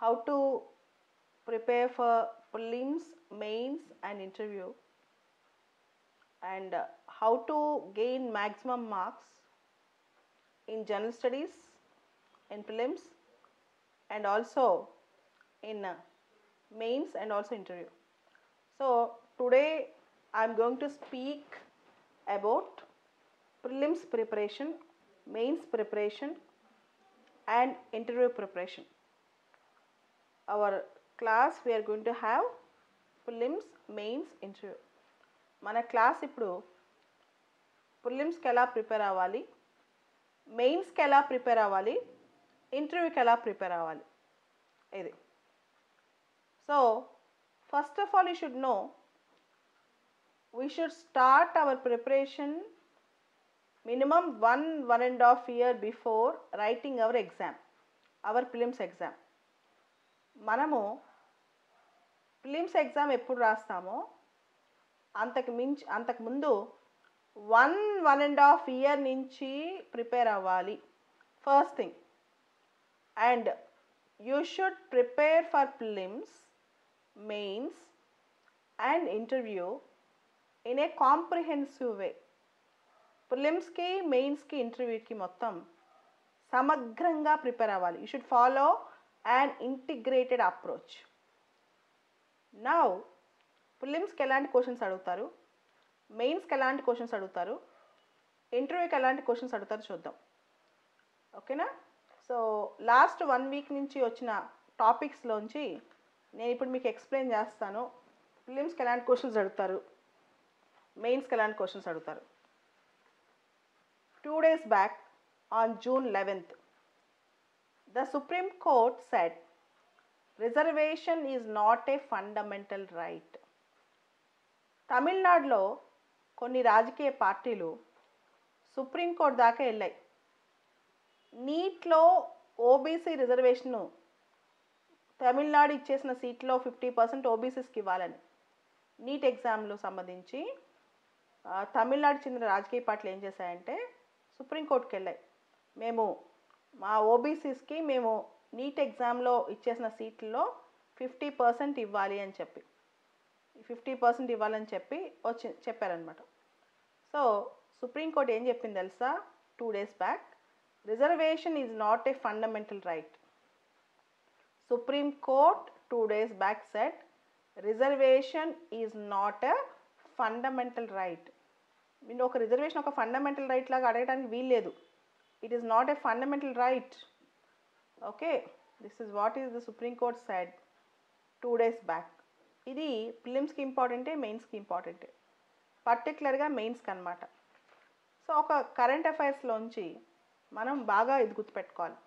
how to prepare for prelims, mains and interview, and how to gain maximum marks in general studies, in prelims and also in mains and also interview. So today I am going to speak about prelims preparation, mains preparation and interview preparation. Our class we are going to have prelims, mains, interview. మన class ఇప్పుడు ప్రిలిమ్స్కి ఎలా prepare అవ్వాలి, మెయిన్స్కి ఎలా prepare అవ్వాలి, ఇంటర్వ్యూకి ఎలా prepare అవ్వాలి ఇది. So first of all you should know we should start our preparation minimum 1.5 year before writing our exam, our prelims exam. మనము ప్రిలిమ్స్ ఎగ్జామ్ ఎప్పుడు రాస్తామో అంతకుముందు 1.5 year నుంచి ప్రిపేర్ అవ్వాలి first thing. And you should prepare for prelims, mains and interview in a comprehensive way. ప్రిలిమ్స్కి, మెయిన్స్కి, ఇంటర్వ్యూకి మొత్తం సమగ్రంగా ప్రిపేర్ అవ్వాలి. You should follow an integrated approach. Now ప్రిలిమ్స్కి ఎలాంటి క్వశ్చన్స్ అడుగుతారు, మెయిన్స్కి ఎలాంటి క్వశ్చన్స్ అడుగుతారు, ఇంటర్వ్యూకి ఎలాంటి క్వశ్చన్స్ అడుగుతారు చూద్దాం. ఓకేనా? సో లాస్ట్ 1 week నుంచి వచ్చిన టాపిక్స్లోంచి నేను ఇప్పుడు మీకు ఎక్స్ప్లెయిన్ చేస్తాను. ప్రిలిమ్స్కి ఎలాంటి క్వశ్చన్స్ అడుగుతారు, మెయిన్స్కి ఎలాంటి క్వశ్చన్స్ అడుగుతారు. 2 days back on June 11th, the Supreme Court said reservation is not a fundamental right. తమిళనాడులో కొన్ని రాజకీయ పార్టీలు సుప్రీంకోర్టు దాకా వెళ్ళాయి. నీట్లో ఓబీసీ రిజర్వేషన్ను తమిళనాడు ఇచ్చేసిన సీట్లో 50% ఓబీసీస్కి ఇవ్వాలని నీట్ ఎగ్జామ్లో సంబంధించి తమిళనాడు చెందిన రాజకీయ పార్టీలు ఏం చేశాయంటే సుప్రీంకోర్టుకి వెళ్ళాయి. మా ఓబీసీస్కి మేము నీట్ ఎగ్జామ్లో ఇచ్చేసిన సీట్లలో 50% ఇవ్వాలి అని చెప్పి 50% ఇవ్వాలని చెప్పారనమాట. సో సుప్రీంకోర్టు ఏం చెప్పింది తెలుసా? 2 days back, reservation is not a fundamental right. Supreme court 2 days back said reservation is not a fundamental right. మీరు ఒక రిజర్వేషన్ ఒక ఫండమెంటల్ రైట్ లాగా అడగడానికి వీల్లేదు. It is not a fundamental right. Okay, this is what is the Supreme Court said 2 days back. ఇది ప్రిలిమ్స్కి ఇంపార్టెంటే, మెయిన్స్కి ఇంపార్టెంటే, పర్టికులర్గా మెయిన్స్కి అనమాట. సో ఒక కరెంట్ అఫైర్స్లోంచి మనం బాగా ఇది గుర్తుపెట్టుకోవాలి.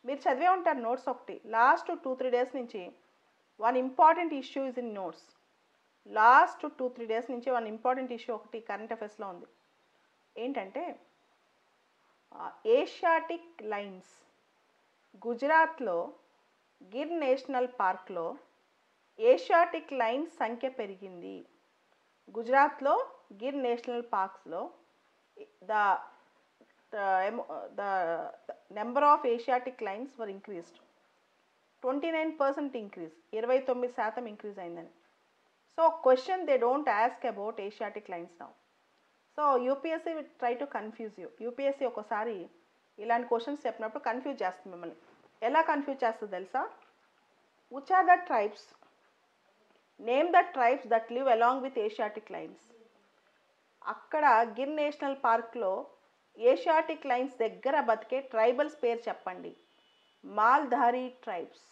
మీరు చదివే ఉంటారు నోట్స్ ఒకటి. లాస్ట్ 2-3 days నుంచి one important issue is in notes. Last 2-3 days నుంచి వన్ ఇంపార్టెంట్ ఇష్యూ ఒకటి కరెంట్ అఫైర్స్లో ఉంది. ఏంటంటే ఏషియాటిక్ లైన్స్. గుజరాత్లో గిర్ నేషనల్ పార్క్లో ఏషియాటిక్ లైన్స్ సంఖ్య పెరిగింది. గుజరాత్లో గిర్ నేషనల్ పార్క్స్లో the number of Asiatic lions were increased. 29% increase, 29% increase అయిందని. So question they don't ask about Asiatic lions now. So UPSC try to confuse you. UPSC ఒకసారి ఇలాంటి questions చెప్పినప్పుడు కన్ఫ్యూజ్ చేస్తుంది మిమ్మల్ని. ఎలా కన్ఫ్యూజ్ చేస్తుంది తెలుసా? Which are the tribes, name the tribes that live along with Asiatic lions. అక్కడ Gir national పార్క్లో ఏషియాటిక్ లైన్స్ దగ్గర బతికే ట్రైబల్స్ పేరు చెప్పండి. Maldhari tribes.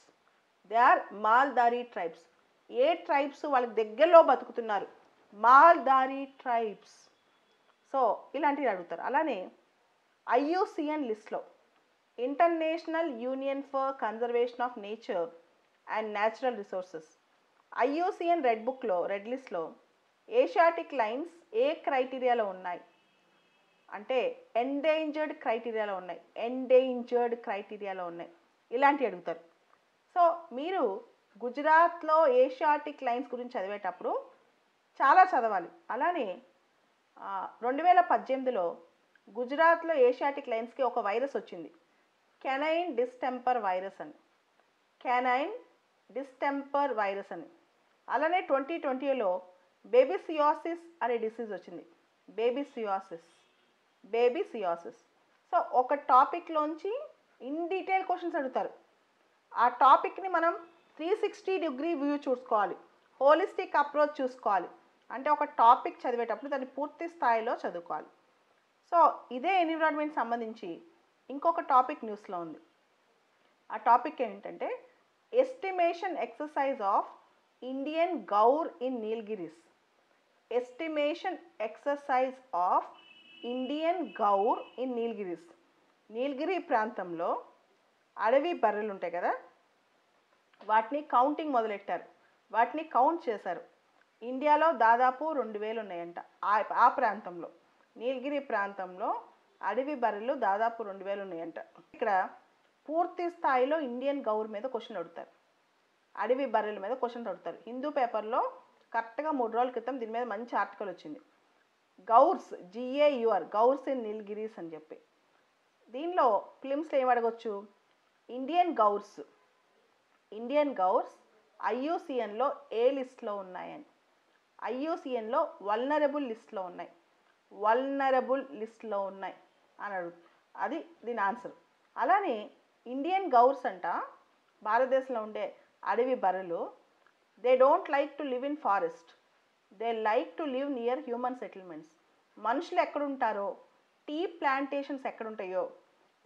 They are Maldhari tribes. ఏ ట్రైబ్స్ వాళ్ళకి దగ్గరలో బతుకుతున్నారు? మాల్ధారీ ట్రైబ్స్. సో ఇలాంటివి అడుగుతారు. అలానే ఐయుసిఎన్ లిస్ట్లో, international union for conservation of nature and natural resources, IUCN red లిస్ట్లో ఏషియాటిక్ లైన్స్ ఏ క్రైటీరియాలో ఉన్నాయి అంటే ఎండేంజర్డ్ క్రైటీరియాలో ఉన్నాయి. ఇలాంటివి అడుగుతారు. సో మీరు గుజరాత్లో ఏషియాటిక్ లైన్స్ గురించి చదివేటప్పుడు చాలా చదవాలి. అలానే 2018లో గుజరాత్లో ఏషియాటిక్ లైన్స్కి ఒక వైరస్ వచ్చింది, కెనైన్ డిస్టెంపర్ వైరస్ అని. క్యానైన్ డిస్టెంపర్ వైరస్ అని. అలానే 2020లో బేబీసియాసిస్ అనే డిసీజ్ వచ్చింది. బేబీసియాసిస్. సో ఒక టాపిక్లోంచి ఇన్ డీటెయిల్ క్వశ్చన్స్ అడుగుతారు. ఆ టాపిక్ని మనం 360 వ్యూ చూసుకోవాలి, హోలిస్టిక్ అప్రోచ్ చూసుకోవాలి. అంటే ఒక టాపిక్ చదివేటప్పుడు దాన్ని పూర్తి స్థాయిలో చదువుకోవాలి. సో ఇదే ఎన్విరాన్మెంట్ సంబంధించి ఇంకొక టాపిక్ న్యూస్లో ఉంది. ఆ టాపిక్ ఏంటంటే estimation exercise of Indian gaur in Nilgiris. Estimation exercise of Indian gaur in Nilgiris. Nilgiri ప్రాంతంలో అడవి బర్రెలు ఉంటాయి కదా, వాటిని కౌంటింగ్ మొదలెట్టారు, వాటిని కౌంట్ చేశారు. ఇండియాలో దాదాపు 2000 ఉన్నాయంట. ఆ ప్రాంతంలో, నీలగిరి ప్రాంతంలో అడవి బర్రెలు దాదాపు 2000 ఉన్నాయంట. ఇక్కడ పూర్తి స్థాయిలో ఇండియన్ గౌర్ మీద క్వశ్చన్ అడుగుతారు, అడవి బర్రెల మీద క్వశ్చన్ అడుగుతారు. హిందూ పేపర్లో కరెక్ట్గా 3 రోజుల క్రితం దీని మీద మంచి ఆర్టికల్ వచ్చింది. Gaurs, GAUR, gaurs in Nilgiris అని చెప్పి. దీనిలో ఫిలిమ్స్లో ఏం అడగొచ్చు? ఇండియన్ గౌర్స్ IUCNలో ఏ లిస్ట్లో ఉన్నాయని. IUCNలో వల్నరబుల్ లిస్ట్లో ఉన్నాయి అని అడుగు. అది దీని ఆన్సర్. అలానే ఇండియన్ గౌర్స్ అంట, భారతదేశంలో ఉండే అడవి బర్రెలు, they don't like to live in forest, they like to live near human settlements. మనుషులు ఎక్కడుంటారో, టీ ప్లాంటేషన్స్ ఎక్కడుంటాయో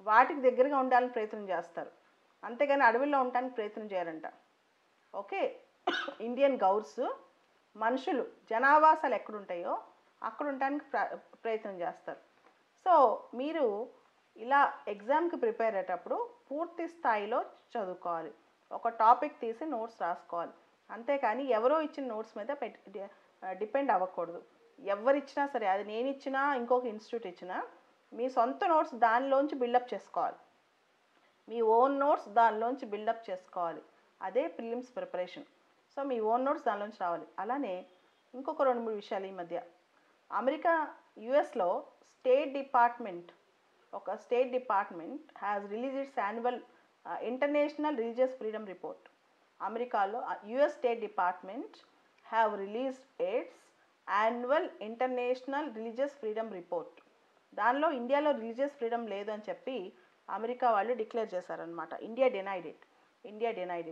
వాటికి దగ్గరగా ఉండాలని ప్రయత్నం చేస్తారు, అంతేగాని అడవిలో ఉండడానికి ప్రయత్నం చేయరంట. ఓకే, ఇండియన్ గౌర్స్ మనుషులు జనావాసాలు ఎక్కడుంటాయో అక్కడ ఉండడానికి ప్రయత్నం చేస్తారు. సో మీరు ఇలా ఎగ్జామ్కి ప్రిపేర్ అయ్యేటప్పుడు పూర్తి స్థాయిలో చదువుకోవాలి, ఒక టాపిక్ తీసి నోట్స్ రాసుకోవాలి. అంతేకాని ఎవరో ఇచ్చిన నోట్స్ మీద డిపెండ్ అవ్వకూడదు. ఎవరిచ్చినా సరే, అది నేను ఇచ్చినా ఇంకొక ఇన్స్టిట్యూట్ ఇచ్చినా, మీ సొంత నోట్స్ దానిలోంచి బిల్డప్ చేసుకోవాలి, మీ ఓన్ నోట్స్ దానిలోంచి బిల్డప్ చేసుకోవాలి. అదే ప్రిలిమ్స్ ప్రిపరేషన్. సో మీ ఓన్ నోట్స్ దానిలోంచి రావాలి. అలానే ఇంకొక 2-3 విషయాలు. ఈ మధ్య అమెరికా, యుఎస్లో state department has release its annual international religious freedom report. అమెరికాలో US state department have released its annual international religious freedom report. దానిలో ఇండియాలో రిలీజియస్ ఫ్రీడమ్ లేదు అని చెప్పి అమెరికా వాళ్ళు డిక్లేర్ చేశారనమాట. India denied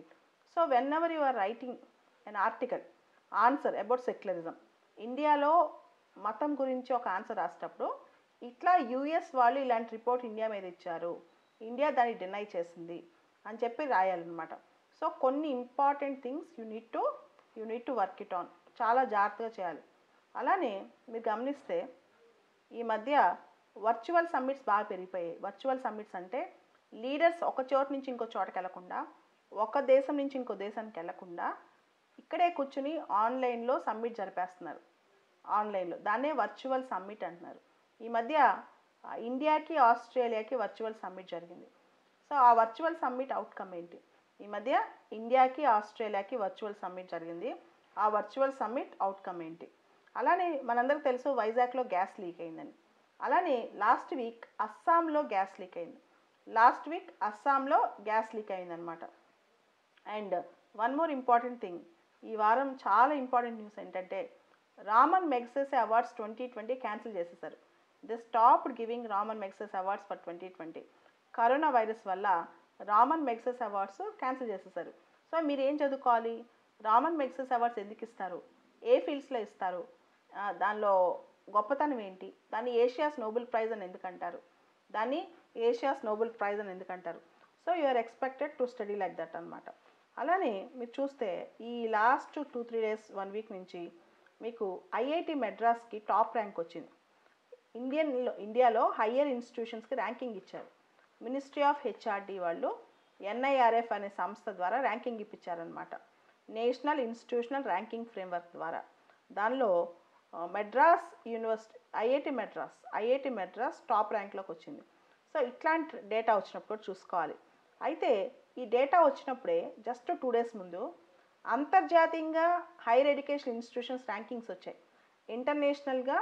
it. So whenever you are writing an article answer about secularism, ఇండియాలో మతం గురించి ఒక ఆన్సర్ రాసేటప్పుడు ఇట్లా యుఎస్ వాళ్ళు ఇలాంటి రిపోర్ట్ ఇండియా మీద ఇచ్చారు, ఇండియా దాన్ని డినై చేసింది అని చెప్పి రాయాలన్నమాట. సో కొన్ని important things you need to work it on, చాలా జాగ్రత్తగా చేయాలి. అలానే మీరు గమనిస్తే ఈ మధ్య వర్చువల్ సమ్మిట్స్ బాగా పెరిగిపోయాయి. వర్చువల్ సమ్మిట్స్ అంటే లీడర్స్ ఒక చోటు నుంచి ఇంకో చోటకి వెళ్లకుండా, ఒక దేశం నుంచి ఇంకో దేశానికి వెళ్లకుండా ఇక్కడే కూర్చుని ఆన్లైన్లో సమ్మిట్ జరిపేస్తున్నారు. ఆన్లైన్లో దాన్నే వర్చువల్ సమ్మిట్ అంటున్నారు. ఈ మధ్య ఇండియాకి ఆస్ట్రేలియాకి వర్చువల్ సమ్మిట్ జరిగింది. సో ఆ వర్చువల్ సమ్మిట్ అవుట్కమ్ ఏంటి? ఈ మధ్య ఇండియాకి ఆస్ట్రేలియాకి వర్చువల్ సమ్మిట్ జరిగింది. ఆ వర్చువల్ సమ్మిట్ అవుట్కమ్ ఏంటి? అలానే మనందరికీ తెలుసు వైజాగ్లో గ్యాస్ లీక్ అయిందని. అలానే లాస్ట్ వీక్ అస్సాంలో గ్యాస్ లీక్ అయిందనమాట. And one more important thing, ఈ వారం చాలా ఇంపార్టెంట్ న్యూస్ ఏంటంటే రామన్ మెగ్సెసే అవార్డ్స్ 2020 క్యాన్సిల్ చేసేసారు. They stopped giving Raman Magsaysay awards for 2020. Corona virus వల్ల రామన్ మెగ్సెసే అవార్డ్స్ క్యాన్సిల్ చేసేసారు. సో మీరు ఏం చదువుకోవాలి? రామన్ మెగ్సెసే అవార్డ్స్ ఎందుకు ఇస్తారు, ఏ ఫీల్డ్స్లో ఇస్తారు, దానిలో గొప్పతనం ఏంటి, దాన్ని ఏషియాస్ నోబెల్ ప్రైజ్ అని ఎందుకంటారు, so you are expected to study like that అనమాట. అలానే మీరు చూస్తే ఈ లాస్ట్ 2-3 డేస్ 1 వీక్ నుంచి మీకు IIT మెడ్రాస్కి టాప్ ర్యాంక్ వచ్చింది. ఇండియాలో హయ్యర్ ఇన్స్టిట్యూషన్స్కి ర్యాంకింగ్ ఇచ్చారు. మినిస్ట్రీ ఆఫ్ HRD వాళ్ళు NIRF అనే సంస్థ ద్వారా ర్యాంకింగ్ ఇప్పించారనమాట, నేషనల్ ఇన్స్టిట్యూషనల్ ర్యాంకింగ్ ఫ్రేమ్వర్క్ ద్వారా. దానిలో Madras university, IIT Madras top ర్యాంక్లోకి వచ్చింది. సో ఇట్లాంటి డేటా వచ్చినప్పుడు చూసుకోవాలి. అయితే ఈ డేటా వచ్చినప్పుడే జస్ట్ 2 డేస్ ముందు అంతర్జాతీయంగా హైయర్ ఎడ్యుకేషన్ ఇన్స్టిట్యూషన్స్ ర్యాంకింగ్స్ వచ్చాయి. ఇంటర్నేషనల్గా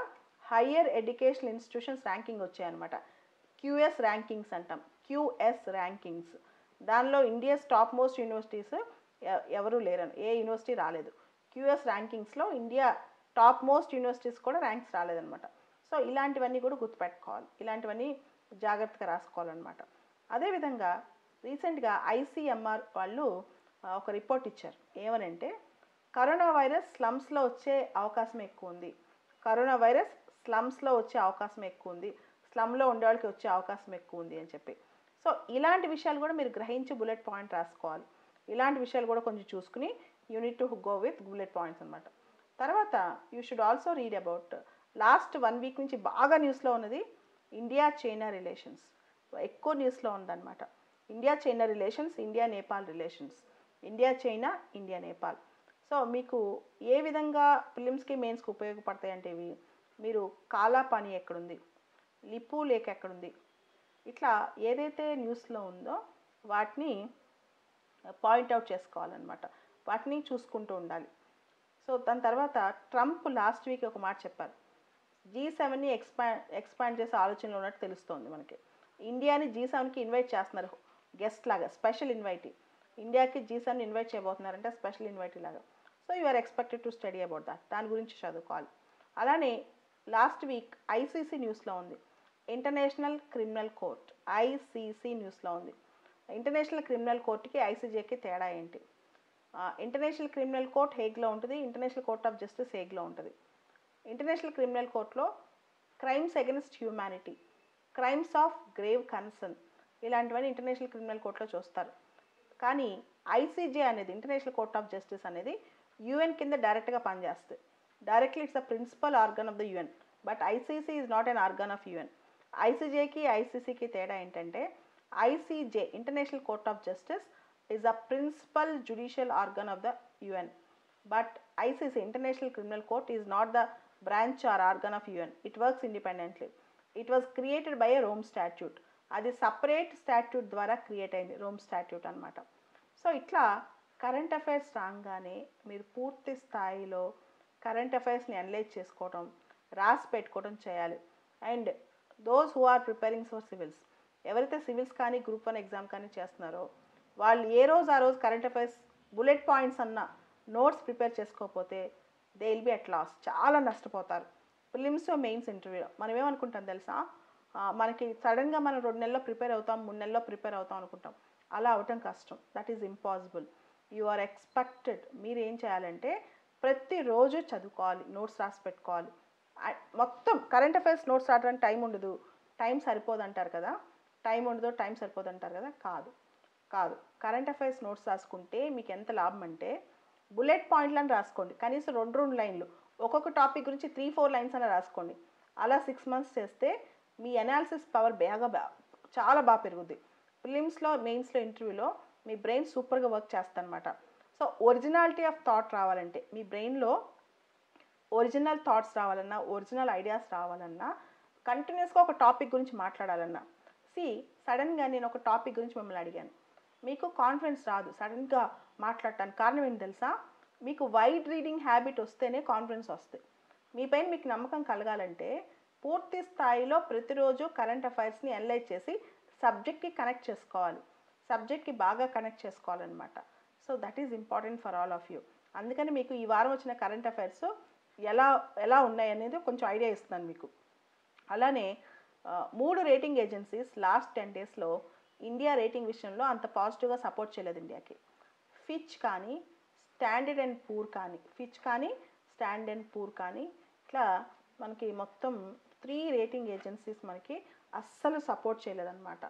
హయ్యర్ ఎడ్యుకేషన్ ఇన్స్టిట్యూషన్స్ ర్యాంకింగ్ వచ్చాయన్నమాట. QS ర్యాంకింగ్స్ అంటాం, QS ర్యాంకింగ్స్. దానిలో ఇండియాస్ టాప్ మోస్ట్ యూనివర్సిటీస్ ఎవరూ లేరని, ఏ యూనివర్సిటీ రాలేదు. క్యూఎస్ ర్యాంకింగ్స్లో ఇండియా టాప్ మోస్ట్ యూనివర్సిటీస్ కూడా ర్యాంక్స్ రాలేదన్నమాట. సో ఇలాంటివన్నీ కూడా గుర్తుపెట్టుకోవాలి, ఇలాంటివన్నీ జాగ్రత్తగా రాసుకోవాలన్నమాట. అదేవిధంగా రీసెంట్గా ఐసీఎంఆర్ వాళ్ళు ఒక రిపోర్ట్ ఇచ్చారు. ఏమనంటే కరోనా వైరస్ స్లమ్స్లో వచ్చే అవకాశం ఎక్కువ ఉంది, కరోనా వైరస్ స్లమ్స్లో వచ్చే అవకాశం ఎక్కువ ఉంది, స్లమ్లో ఉండే వాళ్ళకి వచ్చే అవకాశం ఎక్కువ ఉంది అని చెప్పి. సో ఇలాంటి విషయాలు కూడా మీరు గ్రహించి బుల్లెట్ పాయింట్ రాసుకోవాలి. ఇలాంటి విషయాలు కూడా కొంచెం చూసుకుని you need to go with bullet points అనమాట. తర్వాత you should also read about last 1 week నుంచి బాగా న్యూస్లో ఉన్నది ఇండియా చైనా రిలేషన్స్. ఎక్కువ న్యూస్లో ఉందన్నమాట. India China relations, India Nepal relations, India China, India Nepal. So మీకు ఏ విధంగా ప్రిలిమ్స్కి మెయిన్స్కి ఉపయోగపడతాయి అంటే ఇవి, మీరు కాలాపాని ఎక్కడుంది, లిపు లేక్ ఎక్కడుంది, ఇట్లా ఏదైతే న్యూస్లో ఉందో వాటిని పాయింట్అవుట్ చేసుకోవాలన్నమాట, వాటిని చూసుకుంటూ ఉండాలి. సో దాని తర్వాత ట్రంప్ లాస్ట్ వీక్ ఒక మాట చెప్పారు, G7ని ఎక్స్పాండ్ చేసే ఆలోచనలో ఉన్నట్టు తెలుస్తోంది మనకి. ఇండియాని G7కి ఇన్వైట్ చేస్తున్నారు గెస్ట్ లాగా, స్పెషల్ ఇన్వైటీ. ఇండియాకి G7ని ఇన్వైట్ చేయబోతున్నారంటే స్పెషల్ ఇన్వైటీ లాగా. So you are expected to study about that, దాని గురించి చదువుకోవాలి. అలానే లాస్ట్ వీక్ ఐసీసీ న్యూస్లో ఉంది, ఇంటర్నేషనల్ క్రిమినల్ కోర్ట్, ఐసీసీ న్యూస్లో ఉంది. ఇంటర్నేషనల్ క్రిమినల్ కోర్టుకి ఐసీజేకి తేడా ఏంటి? ఇంటర్నేషనల్ క్రిమినల్ కోర్ట్ హేగ్లో ఉంటుంది, ఇంటర్నేషనల్ కోర్ట్ ఆఫ్ జస్టిస్ హేగ్లో ఉంటుంది. ఇంటర్నేషనల్ క్రిమినల్ కోర్టులో crimes against humanity, crimes of grave concern, ఇలాంటివన్నీ ఇంటర్నేషనల్ క్రిమినల్ కోర్టులో చూస్తారు. కానీ ఐసీజే అనేది, ఇంటర్నేషనల్ కోర్ట్ ఆఫ్ జస్టిస్ అనేది యూఎన్ కింద డైరెక్ట్గా పనిచేస్తుంది. Directly it's the principal organ of the UN, but ICC is not an organ of UN. ఐసీజేకి ఐసీసీకి తేడా ఏంటంటే ICJ, international court of justice, is a principal judicial organ of the UN, but ICC, international criminal court, is not the branch or organ of UN. It works independently. It was created by a Rome statute. అది separate statute ద్వారా create అయింది, Rome statute అనమాట. So ఇట్లా current affairs రాగానే మీరు పూర్తి స్థాయిలో current అఫైర్స్ని analyse చేసుకోవడం, రాసి పెట్టుకోవడం చేయాలి. And those who are preparing for civils, ఎవరైతే సివిల్స్ కానీ గ్రూప్ 1 ఎగ్జామ్ కానీ చేస్తున్నారో వాళ్ళు ఏ రోజు ఆ రోజు కరెంట్ అఫైర్స్ బుల్లెట్ పాయింట్స్ అన్న నోట్స్ ప్రిపేర్ చేసుకోకపోతే they will be at loss, చాలా నష్టపోతారు. ప్రిలిమ్స్ మెయిన్స్ ఇంటర్వ్యూలో మనం ఏమనుకుంటాం తెలుసా, మనకి సడన్గా మనం 2 నెలల్లో ప్రిపేర్ అవుతాం, 3 నెలల్లో ప్రిపేర్ అవుతాం అనుకుంటాం. అలా అవటం కష్టం, that is impossible. You are expected, మీరు ఏం చేయాలంటే ప్రతిరోజు చదువుకోవాలి, నోట్స్ రాసి పెట్టుకోవాలి. మొత్తం కరెంట్ అఫైర్స్ నోట్స్ రాయడానికి టైం ఉండదు, టైం సరిపోదు అంటారు కదా, టైం ఉండదు, టైం సరిపోదు అంటారు కదా, కాదు. కరెంట్ అఫైర్స్ నోట్స్ రాసుకుంటే మీకు ఎంత లాభం అంటే, బుల్లెట్ పాయింట్లను రాసుకోండి, కనీసం 2 లైన్లు, ఒక్కొక్క టాపిక్ గురించి 3-4 లైన్స్ అలా రాసుకోండి. అలా 6 months చేస్తే మీ అనాలిసిస్ పవర్ చాలా బాగా పెరుగుద్ది. ప్రిలిమ్స్లో, మెయిన్స్లో, ఇంటర్వ్యూలో మీ బ్రెయిన్ సూపర్గా వర్క్ చేస్తుందన్నమాట. సో ఒరిజినాలిటీ ఆఫ్ థాట్ రావాలంటే, మీ బ్రెయిన్లో ఒరిజినల్ థాట్స్ రావాలన్నా, ఒరిజినల్ ఐడియాస్ రావాలన్నా, కంటిన్యూస్గా ఒక టాపిక్ గురించి మాట్లాడాలన్నా, సడన్గా నేను ఒక టాపిక్ గురించి మిమ్మల్ని అడిగాను, మీకు కాన్ఫిడెన్స్ రాదు సడన్గా మాట్లాడటానికి. కారణం ఏంటి తెలుసా, మీకు వైడ్ రీడింగ్ హ్యాబిట్ వస్తేనే కాన్ఫిడెన్స్ వస్తుంది. మీ పైన మీకు నమ్మకం కలగాలంటే పూర్తి స్థాయిలో ప్రతిరోజు కరెంట్ అఫైర్స్ని అనలైజ్ చేసి సబ్జెక్ట్కి కనెక్ట్ చేసుకోవాలి, సబ్జెక్ట్కి బాగా కనెక్ట్ చేసుకోవాలన్నమాట. So that is important for all of you. అందుకని మీకు ఈ వారం వచ్చిన కరెంట్ అఫైర్స్ ఎలా ఉన్నాయనేది కొంచెం ఐడియా ఇస్తున్నాను మీకు. అలానే 3 రేటింగ్ ఏజెన్సీస్ లాస్ట్ 10 daysలో ఇండియా రేటింగ్ విషయంలో అంత పాజిటివ్గా సపోర్ట్ చేయలేదు ఇండియాకి. ఫిచ్ కానీ, స్టాండర్డ్ అండ్ పూర్ కానీ ఇట్లా మనకి మొత్తం 3 రేటింగ్ ఏజెన్సీస్ మనకి అస్సలు సపోర్ట్ చేయలేదన్నమాట.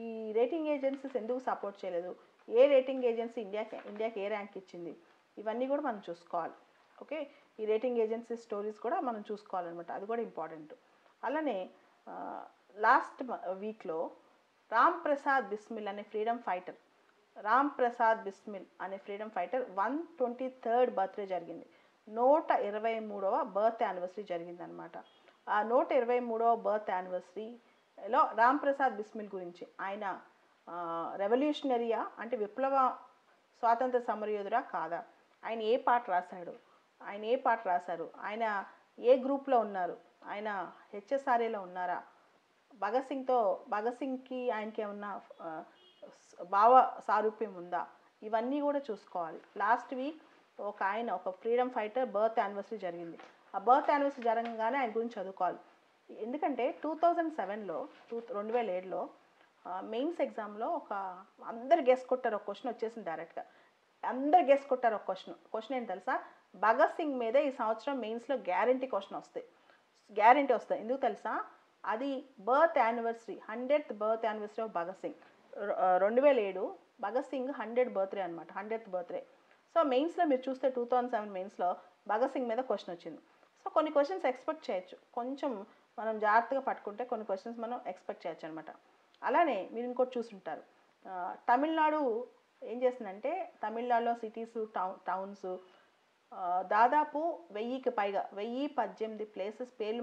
ఈ రేటింగ్ ఏజెన్సీస్ ఎందుకు సపోర్ట్ చేయలేదు, ఏ రేటింగ్ ఏజెన్సీ ఇండియాకి ఏ ర్యాంక్ ఇచ్చింది, ఇవన్నీ కూడా మనం చూసుకోవాలి. ఓకే, ఈ రేటింగ్ ఏజెన్సీ స్టోరీస్ కూడా మనం చూసుకోవాలన్నమాట, అది కూడా ఇంపార్టెంట్. అలానే లాస్ట్ వీక్లో రామ్ ప్రసాద్ బిస్మిల్ అనే ఫ్రీడమ్ ఫైటర్ 123rd బర్త్డే జరిగింది. 123వ బర్త్ యానివర్సరీ జరిగిందనమాట. ఆ 123వ బర్త్ యానివర్సరీలో రామ్ ప్రసాద్ బిస్మిల్ గురించి, ఆయన రెవల్యూషనరీయా అంటే విప్లవ స్వాతంత్ర సమరయోధుడా కాదా, ఆయన ఏ పాట రాశారు, ఆయన ఏ గ్రూప్లో ఉన్నారు, ఆయన హెచ్ఎస్ఆర్ఏలో ఉన్నారా, భగత్ సింగ్కి ఆయనకి ఏమన్నా భావ సారూప్యం ఉందా, ఇవన్నీ కూడా చూసుకోవాలి. లాస్ట్ వీక్ ఒక ఫ్రీడమ్ ఫైటర్ బర్త్ యానివర్సరీ జరిగింది. ఆ బర్త్ యానివర్సరీ జరగగానే ఆయన గురించి చదువుకోవాలి. ఎందుకంటే 2007లో 2007లో మెయిన్స్ ఎగ్జామ్లో అందరు గెస్ కొట్టారు, ఒక క్వశ్చన్ వచ్చేసింది డైరెక్ట్గా. అందరు గెస్ కొట్టారు ఒక క్వశ్చన్ ఏంటి తెలుసా, భగత్ సింగ్ మీద ఈ సంవత్సరం మెయిన్స్లో గ్యారంటీ క్వశ్చన్ వస్తాయి, గ్యారంటీ వస్తాయి. ఎందుకు తెలుసా, అది birth anniversary, 100th birth anniversary of Bhagat Singh. 2007 Bhagat Singh 100th birthday అనమాట, 100th బర్త్డే. సో మెయిన్స్లో మీరు చూస్తే 2007 మెయిన్స్లో భగత్ సింగ్ మీద క్వశ్చన్ వచ్చింది. సో కొన్ని క్వశ్చన్స్ ఎక్స్పెక్ట్ చేయొచ్చు, కొంచెం మనం జాగ్రత్తగా పట్టుకుంటే కొన్ని క్వశ్చన్స్ మనం ఎక్స్పెక్ట్ చేయొచ్చు అనమాట. అలానే మీరు ఇంకోటి చూసుంటారు, తమిళనాడు ఏం చేస్తుందంటే, తమిళనాడులో సిటీస్ టౌన్స్ దాదాపు 1000కి పైగా 1018 ప్లేసెస్ పేర్లు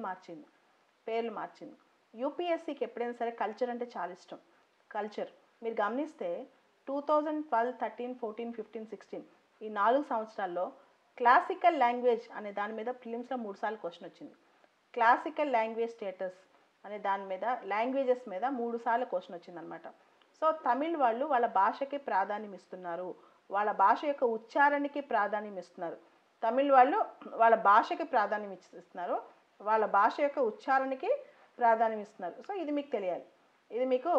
మార్చింది. యూపీఎస్సీకి ఎప్పుడైనా సరే కల్చర్ అంటే చాలా ఇష్టం. కల్చర్ మీరు గమనిస్తే 2012, 13, 14, 15, 16 ఈ 4 సంవత్సరాల్లో క్లాసికల్ లాంగ్వేజ్ అనే దాని మీద ప్రిలిమ్స్లో 3 సార్లు క్వశ్చన్ వచ్చింది. క్లాసికల్ లాంగ్వేజ్ స్టేటస్ అనే దాని మీద, లాంగ్వేజెస్ మీద 3 సార్లు క్వశ్చన్ వచ్చిందనమాట. సో తమిళ్ వాళ్ళు వాళ్ళ భాషకి ప్రాధాన్యం ఇస్తున్నారు, వాళ్ళ భాష యొక్క ఉచ్చారణకి ప్రాధాన్యం ఇస్తున్నారు. తమిళ్ వాళ్ళు వాళ్ళ భాషకి ప్రాధాన్యం ఇస్తున్నారు, వాళ్ళ భాష యొక్క ఉచ్చారణకి ప్రాధాన్యం ఇస్తున్నారు. సో ఇది మీకు తెలియాలి, ఇది మీకు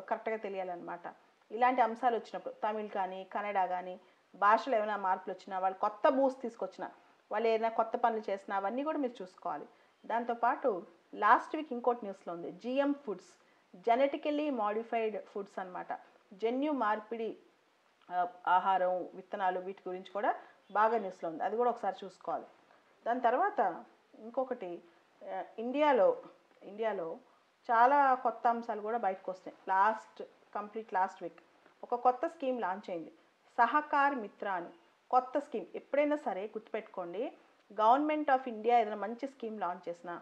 కరెక్ట్గా తెలియాలన్నమాట. ఇలాంటి అంశాలు వచ్చినప్పుడు తమిళ్ కానీ కన్నడ కానీ భాషలో ఏమైనా మార్పులు వచ్చినా, వాళ్ళు కొత్త బూస్ట్ తీసుకొచ్చినా, వాళ్ళు ఏదైనా కొత్త పనులు చేసినా అవన్నీ కూడా మీరు చూసుకోవాలి. దాంతోపాటు లాస్ట్ వీక్ ఇంకోటి న్యూస్లో ఉంది, GM foods, genetically modified foods అనమాట. జన్యు మార్పిడి ఆహారం, విత్తనాలు, వీటి గురించి కూడా బాగా న్యూస్లో ఉంది, అది కూడా ఒకసారి చూసుకోవాలి. దాని తర్వాత ఇంకొకటి, ఇండియాలో చాలా కొత్త అంశాలు కూడా బయటకు వస్తాయి. లాస్ట్ వీక్ ఒక కొత్త స్కీమ్ లాంచ్ అయింది, సహకార్ మిత్ర అని. కొత్త స్కీమ్, ఎప్పుడైనా సరే గుర్తుపెట్టుకోండి, గవర్నమెంట్ ఆఫ్ ఇండియా ఏదైనా మంచి స్కీమ్ లాంచ్ చేసినా,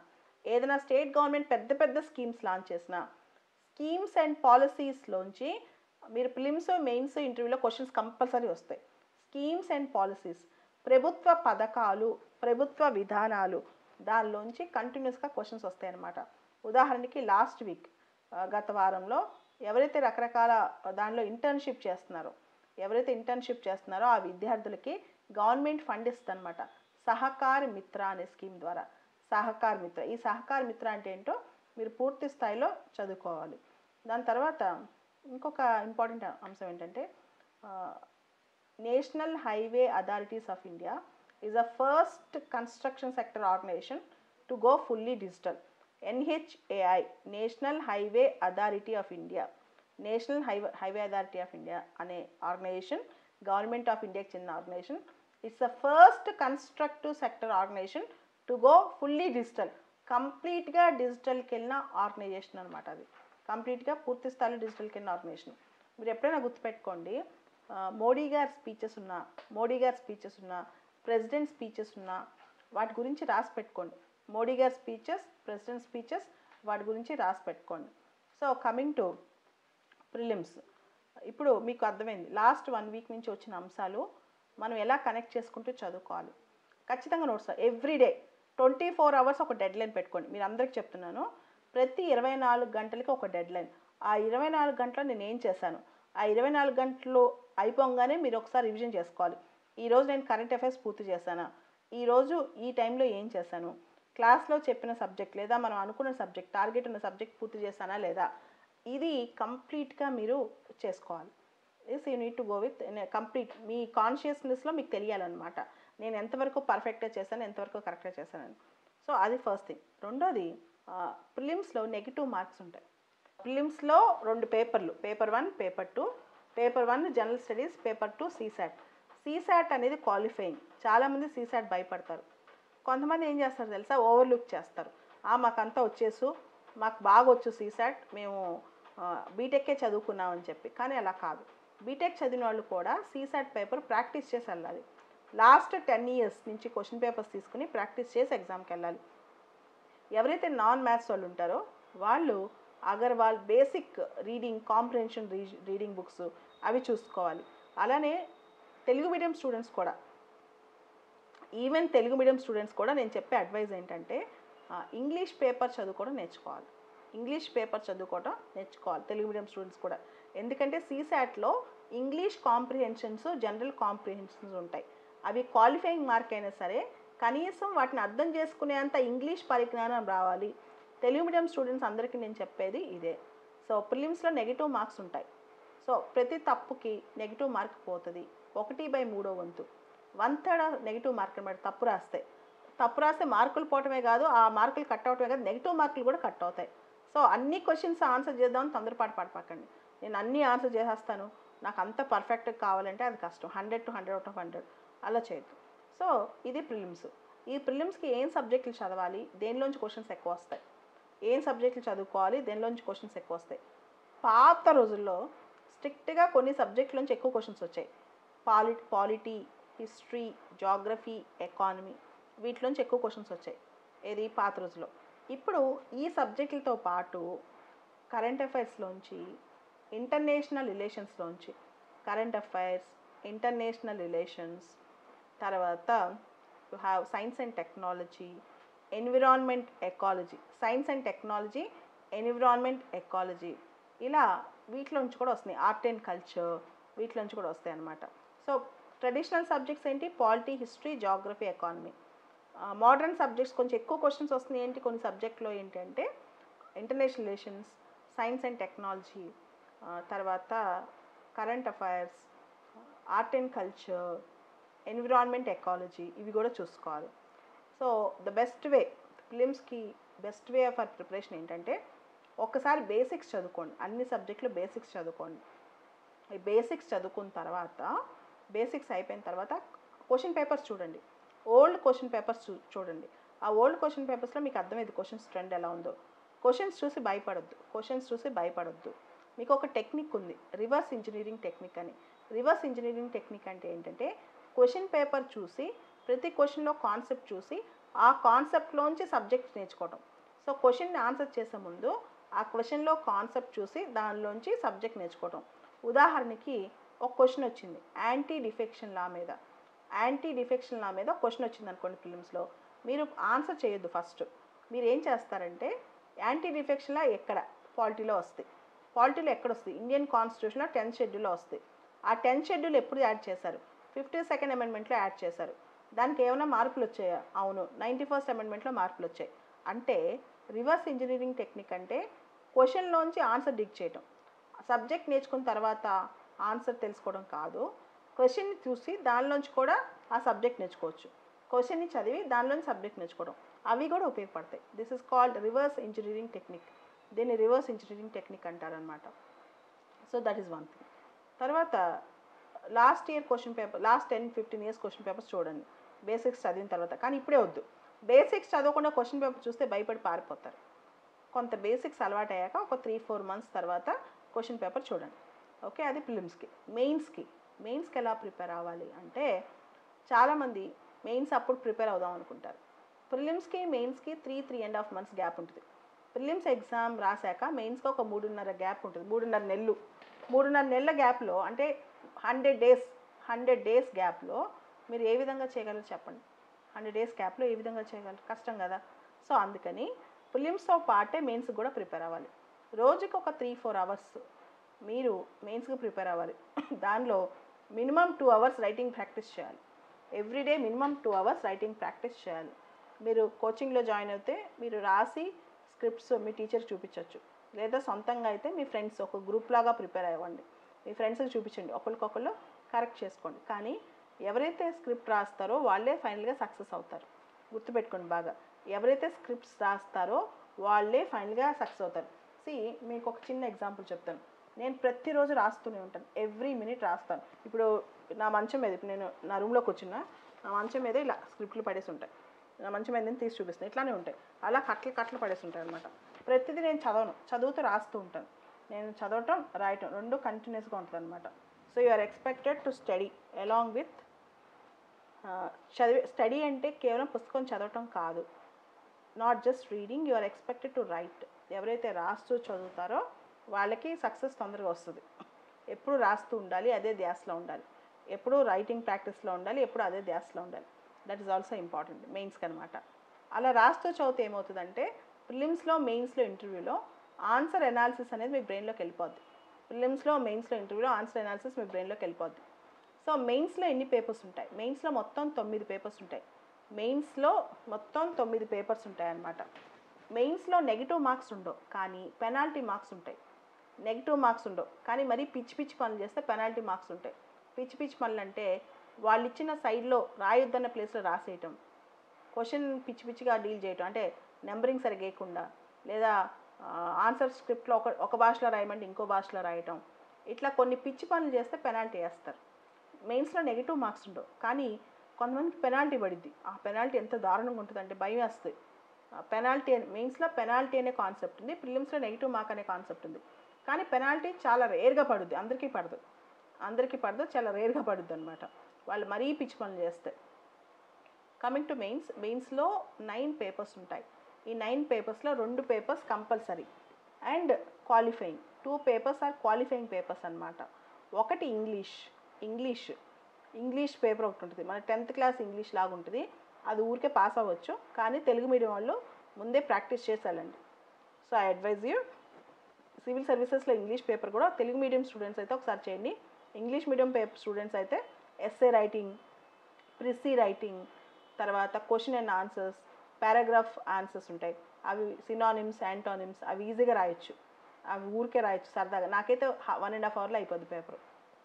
ఏదైనా స్టేట్ గవర్నమెంట్ పెద్ద పెద్ద స్కీమ్స్ లాంచ్ చేసినా, స్కీమ్స్ అండ్ పాలసీస్లోంచి మీరు ప్రిలిమ్స్, మెయిన్స్, ఇంటర్వ్యూలో క్వశ్చన్స్ కంపల్సరీ వస్తాయి. స్కీమ్స్ అండ్ పాలసీస్, ప్రభుత్వ పథకాలు, ప్రభుత్వ విధానాలు, దానిలోంచి కంటిన్యూస్గా క్వశ్చన్స్ వస్తాయి అన్నమాట. ఉదాహరణకి లాస్ట్ వీక్, గత వారంలో ఎవరైతే రకరకాల దానిలో ఇంటర్న్షిప్ చేస్తున్నారో ఆ విద్యార్థులకి గవర్నమెంట్ ఫండ్ ఇస్తుందన్నమాట, సహకార్ మిత్ర అనే స్కీమ్ ద్వారా. సహకార్ మిత్ర, ఈ సహకార్ మిత్ర అంటే ఏంటో మీరు పూర్తి స్థాయిలో చదువుకోవాలి. దాని తర్వాత ఇంకొక ఇంపార్టెంట్ అంశం ఏంటంటే, national highway authorities of India is the first construction sector organization to go fully digital. NHAI, national highway authority of India, national highway authority of India అనే ఆర్గనైజేషన్ గవర్నమెంట్ ఆఫ్ ఇండియాకి చెందిన organization. It's the first constructive sector organization to go fully digital. కంప్లీట్గా డిజిటల్కి వెళ్ళిన organisation అనమాట. అది కంప్లీట్గా పూర్తి స్థాయిలో డిజిటల్కి వెళ్ళిన ఆర్గనైజేషన్. మీరు ఎప్పుడైనా గుర్తుపెట్టుకోండి, మోడీ గారి స్పీచెస్ ఉన్నా, ప్రెసిడెంట్ స్పీచెస్ ఉన్నా, వాటి గురించి రాసి పెట్టుకోండి. మోడీ గారి స్పీచెస్, ప్రెసిడెంట్ స్పీచెస్, వాటి గురించి రాసి పెట్టుకోండి. సో కమింగ్ టు ప్రిలిమ్స్, ఇప్పుడు మీకు అర్థమైంది లాస్ట్ 1 వీక్ నుంచి వచ్చిన అంశాలు మనం ఎలా కనెక్ట్ చేసుకుంటూ చదువుకోవాలి. ఖచ్చితంగా నోట్స్ ఎవ్రీడే 24 hours ఒక డెడ్ లైన్ పెట్టుకోండి. మీరు అందరికి చెప్తున్నాను, ప్రతి 24 గంటలకి ఒక డెడ్ లైన్. ఆ 24 గంటలు నేను ఏం చేశాను, ఆ 24 గంటలు అయిపోగానే మీరు ఒకసారి రివిజన్ చేసుకోవాలి. ఈరోజు నేను కరెంట్ అఫైర్స్ పూర్తి చేశానా, ఈరోజు ఈ టైంలో ఏం చేశాను, క్లాస్లో చెప్పిన సబ్జెక్ట్ లేదా మనం అనుకున్న సబ్జెక్ట్, టార్గెట్ ఉన్న సబ్జెక్ట్ పూర్తి చేశానా లేదా, ఇది కంప్లీట్గా మీరు చేసుకోవాలి. You need to go with complete, మీ కాన్షియస్నెస్లో మీకు తెలియాలన్నమాట, నేను ఎంతవరకు పర్ఫెక్ట్గా చేశాను, ఎంతవరకు కరెక్ట్గా చేశానని. సో అది ఫస్ట్ థింగ్. రెండోది, ప్రిలిమ్స్లో నెగిటివ్ మార్క్స్ ఉంటాయి. ప్రిలిమ్స్లో 2 పేపర్లు, paper 1, paper 2. Paper 1 general studies, paper 2 CSAT. CSAT అనేది క్వాలిఫైయింగ్. చాలామంది సీసాట్ భయపడతారు. కొంతమంది ఏం చేస్తారు తెలుసా, ఓవర్లుక్ చేస్తారు. మాకంతా వచ్చేసు, మాకు బాగా వచ్చు సీసాట్, మేము బీటెక్కే చదువుకున్నామని చెప్పి. కానీ అలా కాదు, బీటెక్ చదివిన వాళ్ళు కూడా సీసాట్ పేపర్ ప్రాక్టీస్ చేసి వెళ్ళాలి. లాస్ట్ 10 years నుంచి క్వశ్చన్ పేపర్స్ తీసుకుని ప్రాక్టీస్ చేసి ఎగ్జామ్కి వెళ్ళాలి. ఎవరైతే నాన్ మ్యాథ్స్ వాళ్ళు ఉంటారో వాళ్ళు Agarwal basic reading, comprehension reading books అవి చూసుకోవాలి. అలానే తెలుగు మీడియం స్టూడెంట్స్ కూడా, ఈవెన్ తెలుగు మీడియం స్టూడెంట్స్ కూడా నేను చెప్పే అడ్వైజ్ ఏంటంటే, ఇంగ్లీష్ పేపర్ చదువుకోవడం నేర్చుకోవాలి. తెలుగు మీడియం స్టూడెంట్స్ కూడా. ఎందుకంటే సీసాట్లో ఇంగ్లీష్ కాంప్రిహెన్షన్స్, జనరల్ కాంప్రిహెన్షన్స్ ఉంటాయి. అవి క్వాలిఫైయింగ్ మార్క్ అయినా సరే కనీసం వాటిని అర్థం చేసుకునేంత ఇంగ్లీష్ పరిజ్ఞానం రావాలి. తెలుగు మీడియం స్టూడెంట్స్ అందరికీ నేను చెప్పేది ఇదే. సో ప్రిలిమ్స్లో నెగిటివ్ మార్క్స్ ఉంటాయి. సో ప్రతి తప్పుకి నెగిటివ్ మార్క్ పోతుంది. 1/3 వంతు 1/3 నెగిటివ్ మార్క్ అనమాట. తప్పు రాస్తే మార్కులు పోవటమే కాదు, ఆ మార్కులు కట్ అవటమే కాదు, నెగిటివ్ మార్కులు కూడా కట్ అవుతాయి. సో అన్ని క్వశ్చన్స్ ఆన్సర్ చేద్దామని తొందరపాటు పడపాకండి. నేను అన్నీ ఆన్సర్ చేసేస్తాను, నాకు అంత పర్ఫెక్ట్గా కావాలంటే అది కష్టం. 100 to 100 out of 100 అలా చేయొద్దు. సో ఇది ప్రిలిమ్స్. ఈ ప్రిలిమ్స్కి ఏం సబ్జెక్టులు చదవాలి, దేనిలోంచి క్వశ్చన్స్ ఎక్కువ వస్తాయి, ఏం సబ్జెక్టులు చదువుకోవాలి, దేనిలోంచి క్వశ్చన్స్ ఎక్కువ వస్తాయి. పాత రోజుల్లో స్ట్రిక్ట్గా కొన్ని సబ్జెక్టులోంచి ఎక్కువ క్వశ్చన్స్ వచ్చాయి. పాలిటీ, హిస్టరీ, జాగ్రఫీ, ఎకానమీ, వీటిలోంచి ఎక్కువ క్వశ్చన్స్ వచ్చాయి. ఏది పాత రోజుల్లో. ఇప్పుడు ఈ సబ్జెక్టులతో పాటు కరెంట్ అఫైర్స్లోంచి, ఇంటర్నేషనల్ రిలేషన్స్లోంచి, కరెంట్ అఫైర్స్, ఇంటర్నేషనల్ రిలేషన్స్, తర్వాత you have science and technology, environment ecology, science and technology, environment ecology, ఇలా వీటిలోంచి కూడా వస్తున్నాయి. ఆర్ట్ అండ్ కల్చర్, వీటిలోంచి కూడా వస్తాయి అన్నమాట. సో ట్రెడిషనల్ సబ్జెక్ట్స్ ఏంటి, polity, history, geography, economy. Modern subjects కొంచెం ఎక్కువ క్వశ్చన్స్ వస్తున్నాయి. ఏంటి కొన్ని సబ్జెక్ట్లో ఏంటంటే international relations, science and technology, తర్వాత current affairs, art and culture, environment ecology, ఇవి కూడా చూసుకోవాలి. సో ద బెస్ట్ వే, ప్రిలిమ్స్కి బెస్ట్ వే ఫర్ ప్రిపరేషన్ ఏంటంటే ఒక్కసారి బేసిక్స్ చదువుకోండి. అన్ని సబ్జెక్టులు బేసిక్స్ చదువుకోండి. ఈ బేసిక్స్ చదువుకున్న తర్వాత, బేసిక్స్ అయిపోయిన తర్వాత క్వశ్చన్ పేపర్స్ చూడండి. ఓల్డ్ క్వశ్చన్ పేపర్స్ చూడండి. ఆ ఓల్డ్ క్వశ్చన్ పేపర్స్లో మీకు అర్థమైంది క్వశ్చన్స్ ట్రెండ్ ఎలా ఉందో. క్వశ్చన్స్ చూసి భయపడొద్దు. మీకు ఒక టెక్నిక్ ఉంది, రివర్స్ ఇంజనీరింగ్ టెక్నిక్ అని. రివర్స్ ఇంజనీరింగ్ టెక్నిక్ అంటే ఏంటంటే క్వశ్చన్ పేపర్ చూసి, ప్రతి క్వశ్చన్లో కాన్సెప్ట్ చూసి, ఆ కాన్సెప్ట్లోంచి సబ్జెక్ట్స్ నేర్చుకోవడం. సో క్వశ్చన్ని ఆన్సర్ చేసే ముందు ఆ క్వశ్చన్లో కాన్సెప్ట్ చూసి దానిలోంచి సబ్జెక్ట్ నేర్చుకోవడం. ఉదాహరణకి ఒక క్వశ్చన్ వచ్చింది యాంటీ డిఫెక్షన్ లా మీద ఒక క్వశ్చన్ వచ్చింది అనుకోండి ప్రిలిమ్స్లో. మీరు ఆన్సర్ చేయొద్దు. ఫస్ట్ మీరు ఏం చేస్తారంటే యాంటీ డిఫెక్షన్ లా ఎక్కడ పాలిటీలో వస్తాయి, పాలిటీలో ఎక్కడ వస్తుంది, ఇండియన్ కాన్స్టిట్యూషన్లో 10th షెడ్యూల్లో వస్తాయి. ఆ 10th షెడ్యూల్ ఎప్పుడు యాడ్ చేశారు, 52nd అమెండ్మెంట్లో యాడ్ చేశారు. దానికి ఏమైనా మార్పులు వచ్చాయా? అవును, 91st అమెండ్మెంట్లో మార్పులు వచ్చాయి. అంటే రివర్స్ ఇంజనీరింగ్ టెక్నిక్ అంటే క్వశ్చన్లోంచి ఆన్సర్ డిగ్ చేయటం. సబ్జెక్ట్ నేర్చుకున్న తర్వాత ఆన్సర్ తెలుసుకోవడం కాదు, క్వశ్చన్ని చూసి దానిలోంచి కూడా ఆ సబ్జెక్ట్ నేర్చుకోవచ్చు. క్వశ్చన్ని చదివి దానిలోంచి సబ్జెక్ట్ నేర్చుకోవడం, అవి కూడా ఉపయోగపడతాయి. This is called reverse engineering technique. దీన్ని రివర్స్ ఇంజనీరింగ్ టెక్నిక్ అంటారనమాట. So that is one thing. తర్వాత last year question paper, last 10-15 years question papers చూడండి బేసిక్స్ చదివిన తర్వాత. కానీ ఇప్పుడే వద్దు, బేసిక్స్ చదవకుండా క్వశ్చన్ పేపర్ చూస్తే భయపడి పారిపోతారు. కొంత బేసిక్స్ అలవాటు అయ్యాక ఒక 3-4 months తర్వాత క్వశ్చన్ పేపర్ చూడండి. ఓకే, అది ప్రిలిమ్స్కి. మెయిన్స్కి ఎలా ప్రిపేర్ అవ్వాలి అంటే చాలామంది మెయిన్స్ అప్పుడు ప్రిపేర్ అవుదాం అనుకుంటారు. ప్రిలిమ్స్కి మెయిన్స్కి 3.5 months గ్యాప్ ఉంటుంది. ప్రిలిమ్స్ ఎగ్జామ్ రాశాక మెయిన్స్కి ఒక 3.5 గ్యాప్ ఉంటుంది. 3.5 నెలల గ్యాప్లో, అంటే 100 days గ్యాప్లో మీరు ఏ విధంగా చేయగలరు చెప్పండి. 100 days గ్యాప్లో ఏ విధంగా చేయగలరు? కష్టం కదా. సో అందుకని ప్రిలిమ్స్తో పాటే మెయిన్స్కి కూడా ప్రిపేర్ అవ్వాలి. రోజుకి ఒక 3-4 hours మీరు మెయిన్స్కి ప్రిపేర్ అవ్వాలి. దానిలో మినిమం 2 hours రైటింగ్ ప్రాక్టీస్ చేయాలి. Everyday minimum 2 hours writing practice చేయాలి. మీరు కోచింగ్లో జాయిన్ అయితే మీరు రాసి స్క్రిప్ట్స్ మీ టీచర్కి చూపించవచ్చు. లేదా సొంతంగా అయితే మీ ఫ్రెండ్స్ ఒక గ్రూప్ లాగా ప్రిపేర్ అవ్వండి. మీ ఫ్రెండ్స్కి చూపించండి, ఒకరికొకళ్ళు కరెక్ట్ చేసుకోండి. కానీ ఎవరైతే స్క్రిప్ట్ రాస్తారో వాళ్ళే ఫైనల్గా సక్సెస్ అవుతారు. గుర్తుపెట్టుకోండి బాగా, ఎవరైతే స్క్రిప్ట్స్ రాస్తారో వాళ్ళే ఫైనల్గా సక్సెస్ అవుతారు. మీకు ఒక చిన్న ఎగ్జాంపుల్ చెప్తాను. నేను ప్రతిరోజు రాస్తూనే ఉంటాను, ఎవ్రీ మినిట్ రాస్తాను. ఇప్పుడు నా మంచం మీద, ఇప్పుడు నేను నా రూమ్లోకి వచ్చిన నా మంచం మీద ఇలా స్క్రిప్ట్లు పడేసి ఉంటాయి. నా మంచం మీద తీసి చూపిస్తాను, ఇట్లానే ఉంటాయి. అలా కట్టలు పడేసి ఉంటాయి అనమాట. ప్రతిదీ నేను చదువుతూ రాస్తూ ఉంటాను. నేను చదవటం రాయటం రెండు కంటిన్యూస్గా ఉంటుంది అనమాట. So you are expected to study along with study అంటే కేవలం పుస్తకం చదవటం కాదు. Not just reading, you are expected to write. ఎవరైతే రాస్తూ చదువుతారో వాళ్ళకి సక్సెస్ తొందరగా వస్తుంది. ఎప్పుడు రాస్తూ ఉండాలి, అదే ధ్యాసలో ఉండాలి. ఎప్పుడు రైటింగ్ ప్రాక్టీస్లో ఉండాలి, ఎప్పుడు అదే ధ్యాసలో ఉండాలి. దట్ ఈస్ ఆల్సో ఇంపార్టెంట్ మెయిన్స్కి అనమాట. అలా రాస్తూ చదివితే ఏమవుతుందంటే ప్రిలిమ్స్లో, మెయిన్స్లో, ఇంటర్వ్యూలో ఆన్సర్ ఎనాలిసిస్ అనేది మీ బ్రెయిన్లోకి వెళ్ళిపోద్ది. ప్రిలిమ్స్లో, మెయిన్స్లో, ఇంటర్వ్యూలో ఆన్సర్ అనాలిసిస్ మీ బ్రెయిన్లోకి వెళ్ళిపోద్ది. సో మెయిన్స్లో ఎన్ని పేపర్స్ ఉంటాయి? మెయిన్స్లో మొత్తం 9 పేపర్స్ ఉంటాయి. మెయిన్స్లో మొత్తం 9 పేపర్స్ ఉంటాయి అన్నమాట. మెయిన్స్లో నెగిటివ్ మార్క్స్ ఉండవు, కానీ పెనాల్టీ మార్క్స్ ఉంటాయి. నెగిటివ్ మార్క్స్ ఉండవు, కానీ మరీ పిచ్చి పిచ్చి పనులు చేస్తే పెనాల్టీ మార్క్స్ ఉంటాయి. పిచ్చి పిచ్చి పనులు అంటే వాళ్ళు ఇచ్చిన సైడ్లో రాయొద్దన్న ప్లేస్లో రాసేయటం, క్వశ్చన్ పిచ్చి పిచ్చిగా డీల్ చేయటం, అంటే నెంబరింగ్ సరిగ్గా వేయకుండా, లేదా ఆన్సర్ స్క్రిప్ట్లో ఒక భాషలో రాయమంటే ఇంకో భాషలో రాయటం, ఇట్లా కొన్ని పిచ్చి పనులు చేస్తే పెనాల్టీ వేస్తారు. మెయిన్స్లో నెగిటివ్ మార్క్స్ ఉండవు, కానీ కొంతమందికి పెనాల్టీ పడిద్ది. ఆ పెనాల్టీ ఎంత దారుణంగా ఉంటుందంటే భయం వేస్తుంది. పెనాల్టీ మెయిన్స్లో పెనాల్టీ అనే కాన్సెప్ట్ ఉంది, ప్రిలిమ్స్లో నెగిటివ్ మార్క్ అనే కాన్సెప్ట్ ఉంది. కానీ పెనాల్టీ చాలా రేర్గా పడుద్ది, అందరికీ పడదు, చాలా రేర్గా పడుద్ది అనమాట, వాళ్ళు మరీ పిచ్చి పనులు చేస్తే. కమింగ్ టు మెయిన్స్లో 9 పేపర్స్ ఉంటాయి. ఈ 9 పేపర్స్లో 2 papers compulsory and qualifying. 2 papers are qualifying papers అనమాట. ఒకటి ఇంగ్లీష్ పేపర్ ఒకటి ఉంటుంది, మన 10th క్లాస్ ఇంగ్లీష్ లాగా ఉంటుంది. అది ఊరికే పాస్ అవ్వచ్చు, కానీ తెలుగు మీడియం వాళ్ళు ముందే ప్రాక్టీస్ చేసేయాలండి. So I advise you, civil సర్వీసెస్లో ఇంగ్లీష్ పేపర్ కూడా తెలుగు మీడియం స్టూడెంట్స్ అయితే ఒకసారి చేయండి. ఇంగ్లీష్ మీడియం పేపర్ స్టూడెంట్స్ అయితే ఎస్ఏ రైటింగ్, ప్రిసీ రైటింగ్, తర్వాత question and answers, paragraph answers ఉంటాయి, అవి సినానిమ్స్, యాంటోనిమ్స్, అవి ఈజీగా రాయొచ్చు, అవి ఊరికే రాయొచ్చు సరదాగా. నాకైతే 1.5 అవర్లో అయిపోద్ది పేపర్.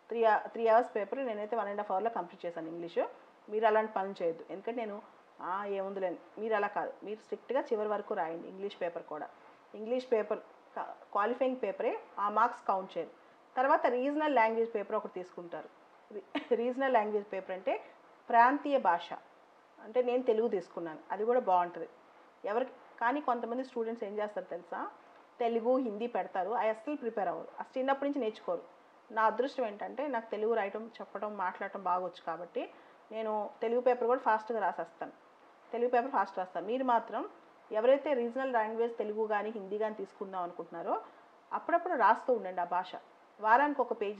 3 అవర్స్ పేపర్ నేనైతే 1.5 అవర్లో కంప్లీట్ చేశాను ఇంగ్లీషు. మీరు అలాంటి పనులు చేయొద్దు, ఎందుకంటే నేను ఏముందిలేండి, మీరు అలా కాదు, మీరు స్ట్రిక్ట్గా చివరి వరకు రాయండి. ఇంగ్లీష్ పేపర్ కూడా, ఇంగ్లీష్ పేపర్ క్వాలిఫైయింగ్ పేపరే, ఆ మార్క్స్ కౌంట్ చేయరు. తర్వాత రీజనల్ లాంగ్వేజ్ పేపర్ ఒకటి తీసుకుంటారు. రీజనల్ లాంగ్వేజ్ పేపర్ అంటే ప్రాంతీయ భాష, అంటే నేను తెలుగు తీసుకున్నాను, అది కూడా బాగుంటుంది ఎవరికి. కానీ కొంతమంది స్టూడెంట్స్ ఏం చేస్తారు తెలుసా, తెలుగు హిందీ పెడతారు, అవి అస్సలు ప్రిపేర్ అవ్వరు, అసలు చిన్నప్పటి నుంచి నేర్చుకోరు. నా అదృష్టం ఏంటంటే నాకు తెలుగు రాయటం, చెప్పడం, మాట్లాడటం బాగొచ్చు కాబట్టి నేను తెలుగు పేపర్ కూడా ఫాస్ట్గా రాసేస్తాను. మీరు మాత్రం ఎవరైతే రీజనల్ లాంగ్వేజ్ తెలుగు కానీ హిందీ కానీ తీసుకుందాం అనుకుంటున్నారో అప్పుడప్పుడు రాస్తూ ఉండండి ఆ భాష. వారానికి ఒక పేజ్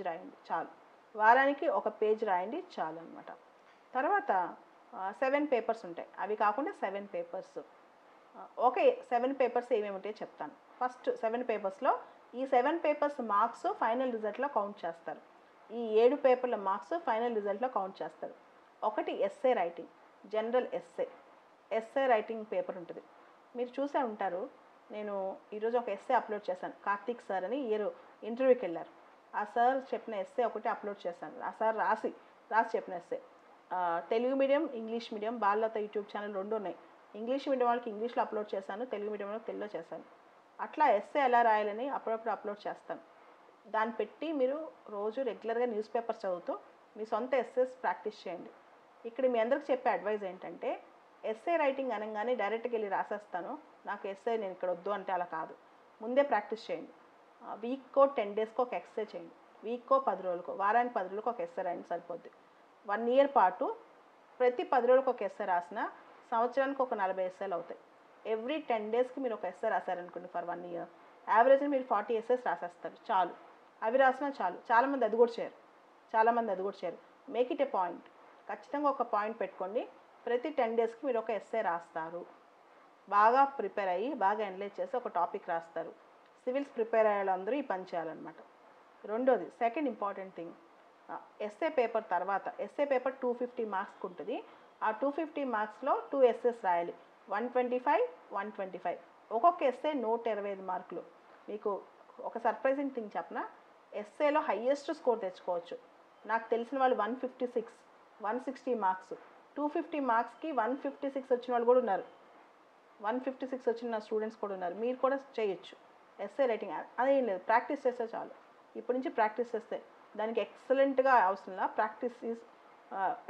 రాయండి చాలు అనమాట. తర్వాత 7 పేపర్స్ ఉంటాయి, అవి కాకుండా 7 పేపర్స్. ఓకే, 7 పేపర్స్ ఏమేమి ఉంటాయో చెప్తాను. ఫస్ట్ 7 పేపర్స్లో ఈ 7 పేపర్స్ మార్క్స్ ఫైనల్ రిజల్ట్లో కౌంట్ చేస్తారు. ఈ 7 పేపర్ల మార్క్స్ ఫైనల్ రిజల్ట్లో కౌంట్ చేస్తారు. ఒకటి essay writing, general essay writing paper ఉంటుంది. మీరు చూసే ఉంటారు, నేను ఈరోజు ఒక ఎస్ఏ అప్లోడ్ చేశాను. కార్తీక్ సార్ అని ఇంటర్వ్యూకి వెళ్ళారు. ఆ సార్ చెప్పిన ఎస్ఏ ఒకటి అప్లోడ్ చేశాను. ఆ సార్ రాసి చెప్పిన essay. Telugu medium, English medium, Balalatha YouTube channel 2 ఉన్నాయి. ఇంగ్లీష్ మీడియం వాళ్ళకి ఇంగ్లీష్లో అప్లోడ్ చేశాను, తెలుగు మీడియం వాళ్ళకి తెలుగులో చేశాను. అట్లా ఎస్ఏ ఎలా రాయాలని అప్పుడప్పుడు అప్లోడ్ చేస్తాను. దాన్ని పెట్టి మీరు రోజు రెగ్యులర్గా న్యూస్ పేపర్స్ చదువుతూ మీ సొంత ఎస్ఏస్ ప్రాక్టీస్ చేయండి. ఇక్కడ మీ అందరికి చెప్పే అడ్వైజ్ ఏంటంటే, ఎస్ఏ రైటింగ్ అనగానే డైరెక్ట్గా వెళ్ళి రాసేస్తాను, నాకు ఎస్ఏ నేను ఇక్కడ వద్దు అంటే అలా కాదు. ముందే ప్రాక్టీస్ చేయండి. వీక్కో 10 డేస్కో ఒక ఎస్ఏ చేయండి, వీక్కో 10 రోజులకో, వారానికి 10 రోజులకు ఒక ఎస్ఏ రాయండి సరిపోద్ది. 1 ఇయర్ పాటు ప్రతి 10 రోజులకు ఒక ఎస్ఏ రాసిన సంవత్సరానికి ఒక 40 ఎస్ఏలు అవుతాయి. ఎవ్రీ 10 డేస్కి మీరు ఒక ఎస్ఏ రాశారనుకోండి ఫర్ 1 ఇయర్, యావరేజ్గా మీరు 40 ఎస్ఏస్ రాసేస్తారు చాలు. అవి రాసినా చాలు. చాలామంది అది కూడా చేయరు. మేక్ ఇట్ ఏ పాయింట్, ఖచ్చితంగా ఒక పాయింట్ పెట్టుకోండి. ప్రతి 10 డేస్కి మీరు ఒక ఎస్ఏ రాస్తారు. బాగా ప్రిపేర్ అయ్యి, బాగా అనలైజ్ చేసి ఒక టాపిక్ రాస్తారు. సివిల్స్ ప్రిపేర్ అయ్యే వాళ్ళందరూ ఈ పని చేయాలన్నమాట. రెండోది, second important thing, essay paper తర్వాత, ఎస్ఏ పేపర్ 250 మార్క్స్కి ఉంటుంది. ఆ 250 మార్క్స్లో 2 ఎస్ఏస్ రాయాలి, 125, 125. ఒక్కొక్క ఎస్ఏ 125 మార్కులు. మీకు ఒక సర్ప్రైజింగ్ థింగ్ చెప్పనా, ఎస్ఏలో హయ్యెస్ట్ స్కోర్ తెచ్చుకోవచ్చు. నాకు తెలిసిన వాళ్ళు 156, 160 మార్క్స్, 250 మార్క్స్కి 156 వచ్చిన వాళ్ళు కూడా ఉన్నారు. 156 వచ్చిన స్టూడెంట్స్ కూడా ఉన్నారు. మీరు కూడా చేయొచ్చు ఎస్ఏ రైటింగ్. అదేం లేదు, ప్రాక్టీస్ చేస్తే చాలు. ఇప్పటి నుంచి ప్రాక్టీస్ చేస్తే, దానికి ఎక్సలెంట్గా అవసరంలా, ప్రాక్టీస్ ఈజ్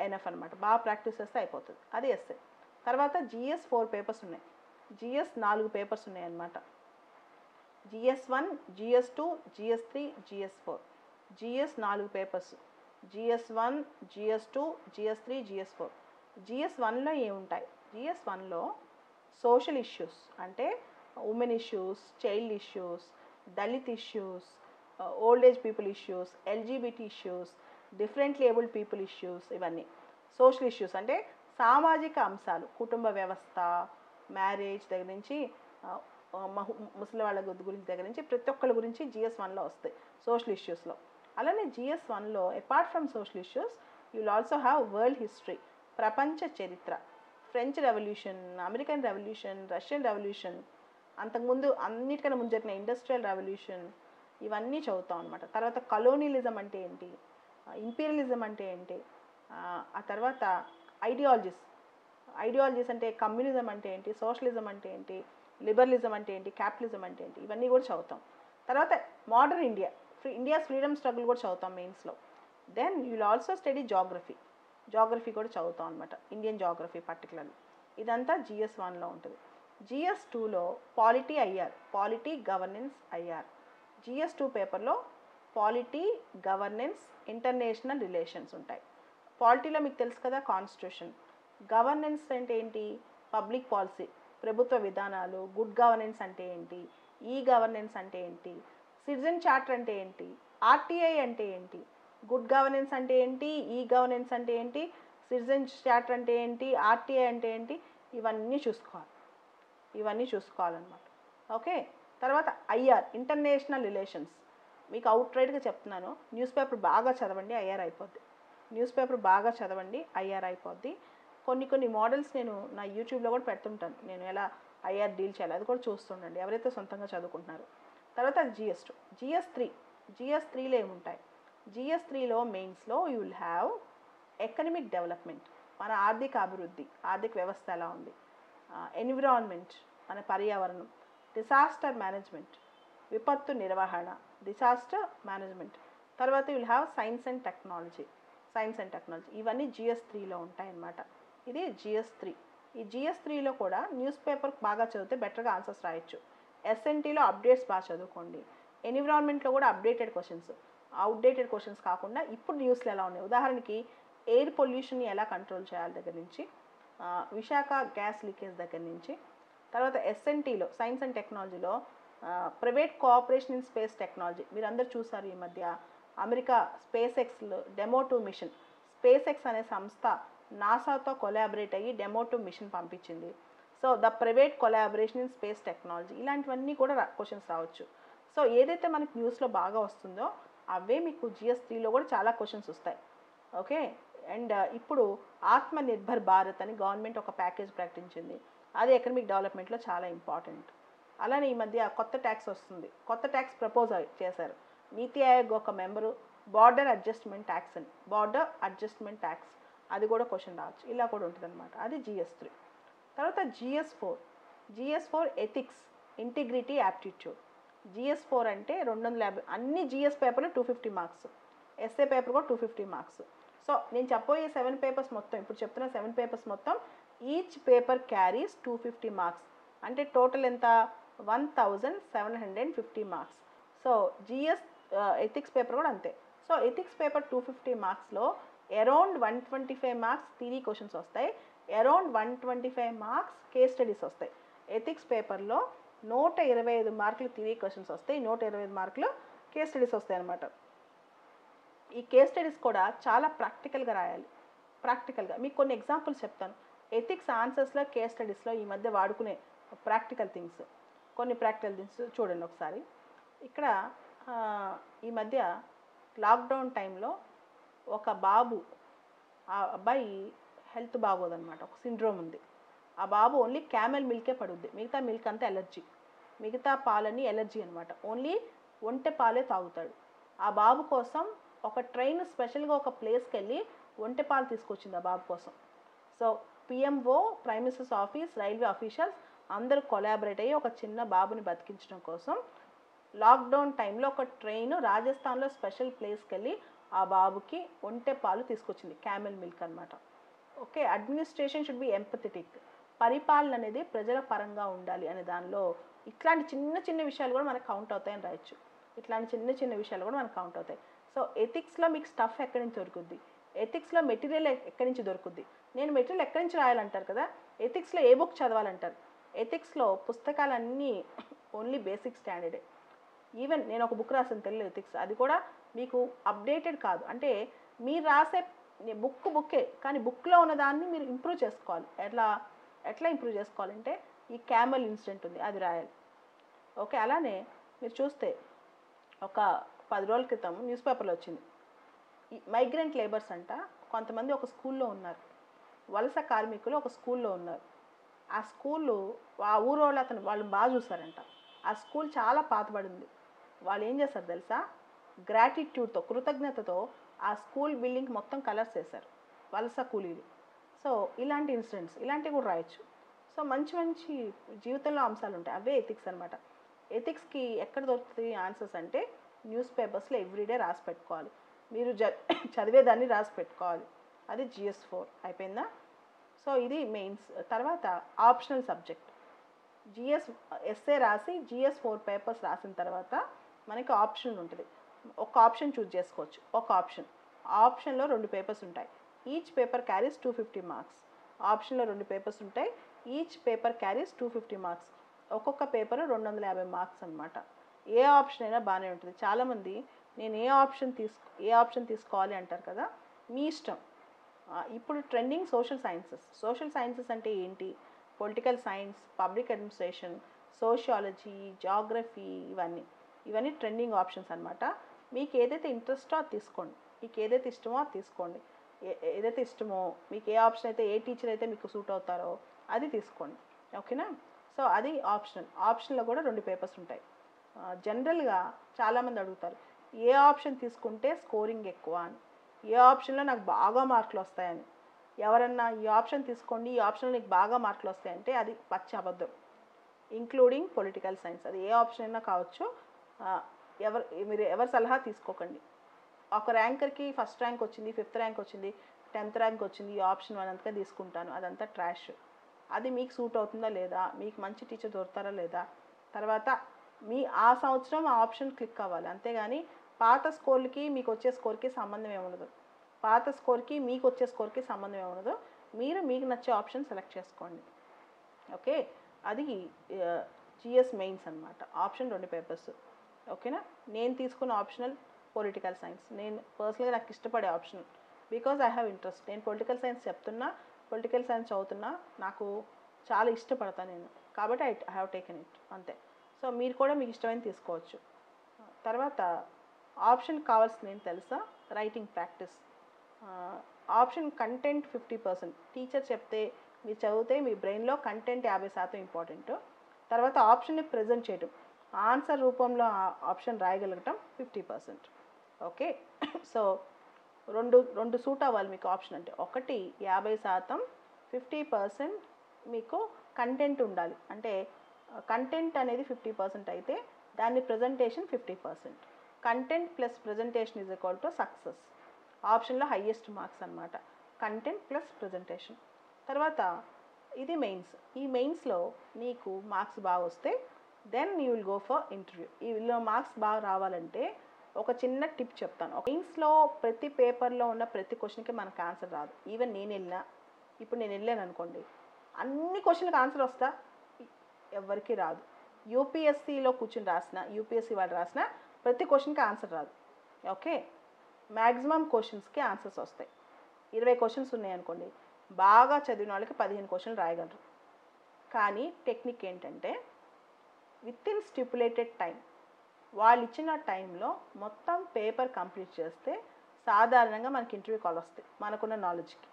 ఎనఫ్ అనమాట. బాగా ప్రాక్టీస్ చేస్తే అయిపోతుంది. అది ఎస్ఏ. తర్వాత జిఎస్ 4 పేపర్స్ ఉన్నాయి, జిఎస్ 4 పేపర్స్ ఉన్నాయి అన్నమాట. GS1, GS2, GS3, GS4. GS 4 papers, GS1, GS2, GS3, GS4. GS1లో ఏముంటాయి? GS1లో సోషల్ ఇష్యూస్ అంటే women issues, child issues, Dalit issues, old age people issues, LGBT issues, differently abled people issues, ఇవన్నీ social issues. అంటే సామాజిక అంశాలు, కుటుంబ వ్యవస్థ, మ్యారేజ్ దగ్గర నుంచి ముసలి వాళ్ళ గురించి దగ్గర నుంచి ప్రతి ఒక్కళ్ళ గురించి GS1లో వస్తాయి సోషల్ ఇష్యూస్లో. అలానే GS1లో apart from social issues you will also have world history, ప్రపంచ చరిత్ర, French revolution, American revolution, Russian revolution, అంతకుముందు అన్నిటికన్నా ముందు జరిగిన ఇండస్ట్రియల్ రెవల్యూషన్, ఇవన్నీ చదువుతాం అనమాట. తర్వాత కలోనియలిజం అంటే ఏంటి, ఇంపీరియలిజం అంటే ఏంటి, ఆ తర్వాత ఐడియాలజీస్ అంటే కమ్యూనిజం అంటే ఏంటి, సోషలిజం అంటే ఏంటి, లిబరలిజం అంటే ఏంటి, క్యాపిటలిజం అంటే ఏంటి, ఇవన్నీ కూడా చదువుతాం. తర్వాత మోడర్న్ ఇండియాస్ ఫ్రీడమ్ స్ట్రగుల్ కూడా చదువుతాం మెయిన్స్లో. Then you will also study geography కూడా చదువుతాం అనమాట, ఇండియన్ జాగ్రఫీ పర్టికులర్లీ. ఇదంతా GS1లో ఉంటుంది. GS2లో పాలిటీ గవర్నెన్స్ ఐఆర్. GS2 పేపర్లో పాలిటీ, గవర్నెన్స్, ఇంటర్నేషనల్ రిలేషన్స్ ఉంటాయి. పాలిటీలో మీకు తెలుసు కదా కాన్స్టిట్యూషన్. గవర్నెన్స్ అంటే ఏంటి, పబ్లిక్ పాలసీ, ప్రభుత్వ విధానాలు. గుడ్ గవర్నెన్స్ అంటే ఏంటి, ఈ గవర్నెన్స్ అంటే ఏంటి, సిటిజన్ చార్టర్ అంటే ఏంటి, RTI అంటే ఏంటి, గుడ్ గవర్నెన్స్ అంటే ఏంటి, ఈ గవర్నెన్స్ అంటే ఏంటి, సిటిజన్ చార్టర్ అంటే ఏంటి, RTI అంటే ఏంటి, ఇవన్నీ చూసుకోవాలన్నమాట. ఓకే. తర్వాత IR, ఇంటర్నేషనల్ రిలేషన్స్. మీకు అవుట్రైట్గా చెప్తున్నాను, న్యూస్ పేపర్ బాగా చదవండి, ఐఆర్ అయిపోద్ది. కొన్ని మోడల్స్ నేను నా యూట్యూబ్లో కూడా పెడుతుంటాను, నేను ఎలా ఐఆర్ డీల్ చేయాలి అది కూడా చూస్తుండండి ఎవరైతే సొంతంగా చదువుకుంటున్నారో. తర్వాత GS2, GS3లో ఏముంటాయి, GS3లో మెయిన్స్లో you will have economic development, మన ఆర్థిక అభివృద్ధి, ఆర్థిక వ్యవస్థ ఎలా ఉంది, ఎన్విరాన్మెంట్, మన పర్యావరణం, డిసాస్టర్ మేనేజ్మెంట్, విపత్తు నిర్వహణ, డిసాస్టర్ మేనేజ్మెంట్. తర్వాత you will have science and technology, ఇవన్నీ GS3లో ఉంటాయన్నమాట. ఇది GS3. ఈ GS3లో కూడా న్యూస్ పేపర్ బాగా చదివితే బెటర్గా ఆన్సర్స్ రాయొచ్చు. SNTలో అప్డేట్స్ బాగా చదువుకోండి. ఎన్విరాన్మెంట్లో కూడా అవుట్డేటెడ్ క్వశ్చన్స్ కాకుండా ఇప్పుడు న్యూస్లో ఎలా ఉన్నాయి, ఉదాహరణకి ఎయిర్ పొల్యూషన్ని ఎలా కంట్రోల్ చేయాలి దగ్గర నుంచి, విశాఖ గ్యాస్ లీకేజ్ దగ్గర నుంచి. తర్వాత SNTలో సైన్స్ అండ్ టెక్నాలజీలో private cooperation in space technology, మీరు అందరు చూసారు ఈ మధ్య అమెరికా SpaceXలో డెమో-2 మిషన్. SpaceX అనే సంస్థ నాసాతో కొలాబరేట్ అయ్యి డెమో-2 మిషన్ పంపించింది. So the private collaboration in space technology, ఇలాంటివన్నీ కూడా క్వశ్చన్స్ రావచ్చు. సో ఏదైతే మనకి న్యూస్లో బాగా వస్తుందో అవే మీకు GS3లో కూడా చాలా క్వశ్చన్స్ వస్తాయి. ఓకే. అండ్ ఇప్పుడు ఆత్మనిర్భర్ భారత్ అని గవర్నమెంట్ ఒక ప్యాకేజ్ ప్రకటించింది, అది ఎకనమిక్ డెవలప్మెంట్లో చాలా ఇంపార్టెంట్. అలానే ఈ మధ్య కొత్త ట్యాక్స్ ప్రపోజ్ చేశారు. నీతి ఆయోగ్ ఒక మెంబరు బార్డర్ అడ్జస్ట్మెంట్ ట్యాక్స్, అది కూడా క్వశ్చన్ రావచ్చు, ఇలా కూడా ఉంటుంది అనమాట. అది GS3. తర్వాత GS4 ethics, integrity, aptitude. GS4 అంటే 250, అన్ని GS పేపర్లు 250 మార్క్స్, ఎస్ఏ పేపర్ కూడా 250 మార్క్స్. సో నేను చెప్పబోయే 7 పేపర్స్ మొత్తం, ఇప్పుడు చెప్తున్న 7 పేపర్స్ మొత్తం ఈచ్ పేపర్ క్యారీస్ 250 మార్క్స్, అంటే టోటల్ ఎంత, 1750 మార్క్స్. సో ఎథిక్స్ పేపర్ కూడా అంతే. సో ఎథిక్స్ పేపర్ 250 మార్క్స్లో అరౌండ్ 125 మార్క్స్ థియరీ క్వశ్చన్స్ వస్తాయి, అరౌండ్ 125 మార్క్స్ కేస్ స్టడీస్ వస్తాయి. ఎథిక్స్ పేపర్లో 125 మార్కులు థియరీ క్వశ్చన్స్ వస్తాయి, 125 మార్కులు కేస్ స్టడీస్ వస్తాయి అన్నమాట. ఈ కేస్ స్టడీస్ కూడా చాలా ప్రాక్టికల్గా రాయాలి. మీకు కొన్ని ఎగ్జాంపుల్స్ చెప్తాను. ఎథిక్స్ ఆన్సర్స్లో, కేస్ స్టడీస్లో ఈ మధ్య వాడుకునే ప్రాక్టికల్ థింగ్స్ చూడండి ఒకసారి. ఇక్కడ ఈ మధ్య లాక్డౌన్ టైంలో ఒక ఆ అబ్బాయి హెల్త్ బాగోదన్నమాట, ఒక సిండ్రోమ్ ఉంది. ఆ బాబు ఓన్లీ క్యామెల్ మిల్కే పడుద్ది, మిగతా మిల్క్ అంతా ఎలర్జీ, మిగతా పాలన్నీ ఎలర్జీ అనమాట, ఓన్లీ ఒంటె పాలే తాగుతాడు. ఆ బాబు కోసం ఒక ట్రైన్ స్పెషల్గా ఒక ప్లేస్కి వెళ్ళి ఒంటె పాలు తీసుకొచ్చింది ఆ బాబు కోసం. So PMO, prime ministers office, railway officials అందరూ కొలాబరేట్ అయ్యి ఒక చిన్న బాబుని బతికించడం కోసం లాక్డౌన్ టైంలో ఒక ట్రైన్ రాజస్థాన్లో స్పెషల్ ప్లేస్కి వెళ్ళి ఆ బాబుకి ఒంటె పాలు తీసుకొచ్చింది, క్యామెల్ మిల్క్ అనమాట. Okay. Administration should be empathetic, పరిపాలన అనేది ప్రజల పరంగా ఉండాలి అనే దానిలో ఇట్లాంటి చిన్న విషయాలు కూడా మనకు కౌంట్ అవుతాయని రాయొచ్చు. సో ఎథిక్స్లో మీకు స్టఫ్ ఎక్కడి నుంచి దొరుకుద్ది, ఎథిక్స్లో మెటీరియల్ ఎక్కడి నుంచి దొరుకుద్ది, నేను మెటీరియల్ ఎక్కడి నుంచి రాయాలంటారు కదా, ఎథిక్స్లో ఏ బుక్ చదవాలంటారు. ఎథిక్స్లో పుస్తకాలన్నీ ఓన్లీ బేసిక్ స్టాండర్డే. ఈవెన్ నేను ఒక బుక్ రాసాను తెలుగు ఎథిక్స్, అది కూడా మీకు అప్డేటెడ్ కాదు, అంటే మీరు రాసే బుక్కే కానీ బుక్లో ఉన్న దాన్ని మీరు ఇంప్రూవ్ చేసుకోవాలి. ఎట్లా ఇంప్రూవ్ చేసుకోవాలంటే ఈ క్యామెల్ ఇన్సిడెంట్ ఉంది, అది రాయాలి. ఓకే, అలానే మీరు చూస్తే ఒక 10 రోజుల క్రితం న్యూస్ పేపర్లో వచ్చింది, ఈ మైగ్రెంట్ లేబర్స్ అంట కొంతమంది ఒక స్కూల్లో ఉన్నారు, వలస కార్మికులు ఒక స్కూల్లో ఉన్నారు. ఆ స్కూలు ఆ ఊరోళ్ళు వాళ్ళు బాగా చూసారంట. ఆ స్కూల్ చాలా పాతబడింది. వాళ్ళు ఏం చేస్తారు తెలుసా, గ్రాటిట్యూడ్తో, కృతజ్ఞతతో ఆ స్కూల్ బిల్డింగ్ మొత్తం కలర్స్ వేశారు వలస కూలీలు. సో ఇలాంటి ఇన్సిడెంట్స్ ఇలాంటివి కూడా రాయొచ్చు. సో మంచి మంచి జీవితంలో అంశాలు ఉంటాయి, అవే ఎథిక్స్ అనమాట. ఎథిక్స్కి ఎక్కడ దొరుకుతుంది ఆన్సర్స్ అంటే న్యూస్ పేపర్స్లో ఎవ్రీడే రాసి పెట్టుకోవాలి, మీరు చదివేదాన్ని రాసి పెట్టుకోవాలి. అది GS4 అయిపోయిందా. సో ఇది మెయిన్స్. తర్వాత ఆప్షనల్ సబ్జెక్ట్ ఎస్ఏ రాసి GS4 పేపర్స్ రాసిన తర్వాత మనకి ఆప్షన్ ఉంటుంది. ఒక ఆప్షన్ చూజ్ చేసుకోవచ్చు. ఒక ఆప్షన్లో 2 పేపర్స్ ఉంటాయి. Each paper carries 250 marks. ఆప్షన్లో 2 పేపర్స్ ఉంటాయి. Each paper carries 250 marks. ఒక్కొక్క పేపర్ 250 మార్క్స్ అనమాట. ఏ ఆప్షన్ అయినా బాగానే ఉంటుంది. చాలామంది నేను ఏ ఆప్షన్ తీసుకోవాలి అంటారు కదా, మీ ఇష్టం. ఇప్పుడు ట్రెండింగ్ సోషల్ సైన్సెస్ అంటే ఏంటి, political science, public administration, sociology, geography, ఇవన్నీ ట్రెండింగ్ ఆప్షన్స్ అనమాట. మీకు ఏదైతే ఇంట్రెస్టో అది తీసుకోండి, మీకు ఏదైతే ఇష్టమో అది తీసుకోండి. ఏదైతే ఇష్టమో మీకు, ఏ ఆప్షన్ అయితే, ఏ టీచర్ అయితే మీకు సూట్ అవుతారో అది తీసుకోండి. ఓకేనా. సో అది ఆప్షన్లో కూడా 2 పేపర్స్ ఉంటాయి. జనరల్గా చాలామంది అడుగుతారు ఏ ఆప్షన్ తీసుకుంటే స్కోరింగ్ ఎక్కువ అని, ఏ ఆప్షన్లో నాకు బాగా మార్కులు వస్తాయని. ఎవరన్నా ఈ ఆప్షన్ తీసుకోండి, ఈ ఆప్షన్లో నీకు బాగా మార్కులు వస్తాయంటే అది పచ్చి అబద్ధం. ఇంక్లూడింగ్ పొలిటికల్ సైన్స్, అది ఏ ఆప్షన్ అయినా కావచ్చు. మీరు ఎవరి సలహా తీసుకోకండి. ఒక ర్యాంకర్కి ఫస్ట్ ర్యాంక్ వచ్చింది, 5th ర్యాంక్ వచ్చింది, 10th ర్యాంక్ వచ్చింది, ఈ ఆప్షన్ అంతా తీసుకుంటాను, అదంతా ట్రాష్. అది మీకు సూట్ అవుతుందా లేదా, మీకు మంచి టీచర్ దొరుకుతారా లేదా, తర్వాత ఆ సంవత్సరం ఆ ఆప్షన్ క్లిక్ అవ్వాలి. అంతేగాని పాత స్కోర్లకి మీకు వచ్చే స్కోర్కి సంబంధం ఏముండదు. మీకు వచ్చే స్కోర్కి సంబంధం ఏముండదు. మీకు నచ్చే ఆప్షన్ సెలెక్ట్ చేసుకోండి. ఓకే, అది GS మెయిన్స్ అనమాట. Option 2 papers. ఓకేనా. నేను తీసుకున్న ఆప్షనల్ పొలిటికల్ సైన్స్. నేను పర్సనల్గా నాకు ఇష్టపడే optional, because I have interest. నేను పొలిటికల్ సైన్స్ చదువుతున్నా, నాకు చాలా ఇష్టపడతాను నేను, కాబట్టి ఐ హ్యావ్ టేకెన్ ఇట్, అంతే. సో మీరు కూడా మీకు ఇష్టమైనది తీసుకోవచ్చు. తర్వాత ఆప్షన్ కావాల్సింది ఏంటి తెలుసా, writing practice. Option content 50%. Teacher చెప్తే మీరు చదివితే మీ బ్రెయిన్లో కంటెంట్ 50% ఇంపార్టెంట్. తర్వాత ఆప్షన్ని ప్రజెంట్ చేయడం, ఆన్సర్ రూపంలో ఆప్షన్ రాయగలగటం 50%. ఓకే. సో రెండు సూట్ అవ్వాలి మీకు ఆప్షన్ అంటే. ఒకటి 50%, 50% మీకు కంటెంట్ ఉండాలి. అంటే కంటెంట్ అనేది 50% అయితే దాని presentation 50%. Content plus presentation is equal to success. ఆప్షన్లో హైయెస్ట్ మార్క్స్ అనమాట, కంటెంట్ ప్లస్ ప్రజెంటేషన్. తర్వాత ఇది మెయిన్స్. ఈ మెయిన్స్లో నీకు మార్క్స్ బాగా వస్తే then you will go for interview. ఈలో మార్క్స్ బాగా రావాలంటే ఒక చిన్న టిప్ చెప్తాను. మెయిన్స్లో ప్రతి పేపర్లో ఉన్న ప్రతి క్వశ్చన్కి మనకు ఆన్సర్ రాదు. ఈవెన్ ఇప్పుడు నేను వెళ్ళాను అనుకోండి, అన్ని క్వశ్చన్లకు ఆన్సర్ వస్తా, ఎవరికి రాదు. యూపీఎస్సీలో కూర్చుని యూపీఎస్సీ వాళ్ళు రాసిన ప్రతి క్వశ్చన్కి ఆన్సర్ రాదు. ఓకే, మ్యాక్సిమం క్వశ్చన్స్కి ఆన్సర్స్ వస్తాయి. 20 క్వశ్చన్స్ ఉన్నాయనుకోండి, బాగా చదివిన వాళ్ళకి 15 క్వశ్చన్లు రాయగలరు. కానీ టెక్నిక్ ఏంటంటే వితిన్ స్టిపులేటెడ్ టైం, వాళ్ళు ఇచ్చిన టైంలో మొత్తం పేపర్ కంప్లీట్ చేస్తే సాధారణంగా మనకి ఇంటర్వ్యూ కాల్ వస్తాయి. మనకున్న నాలెడ్జ్కి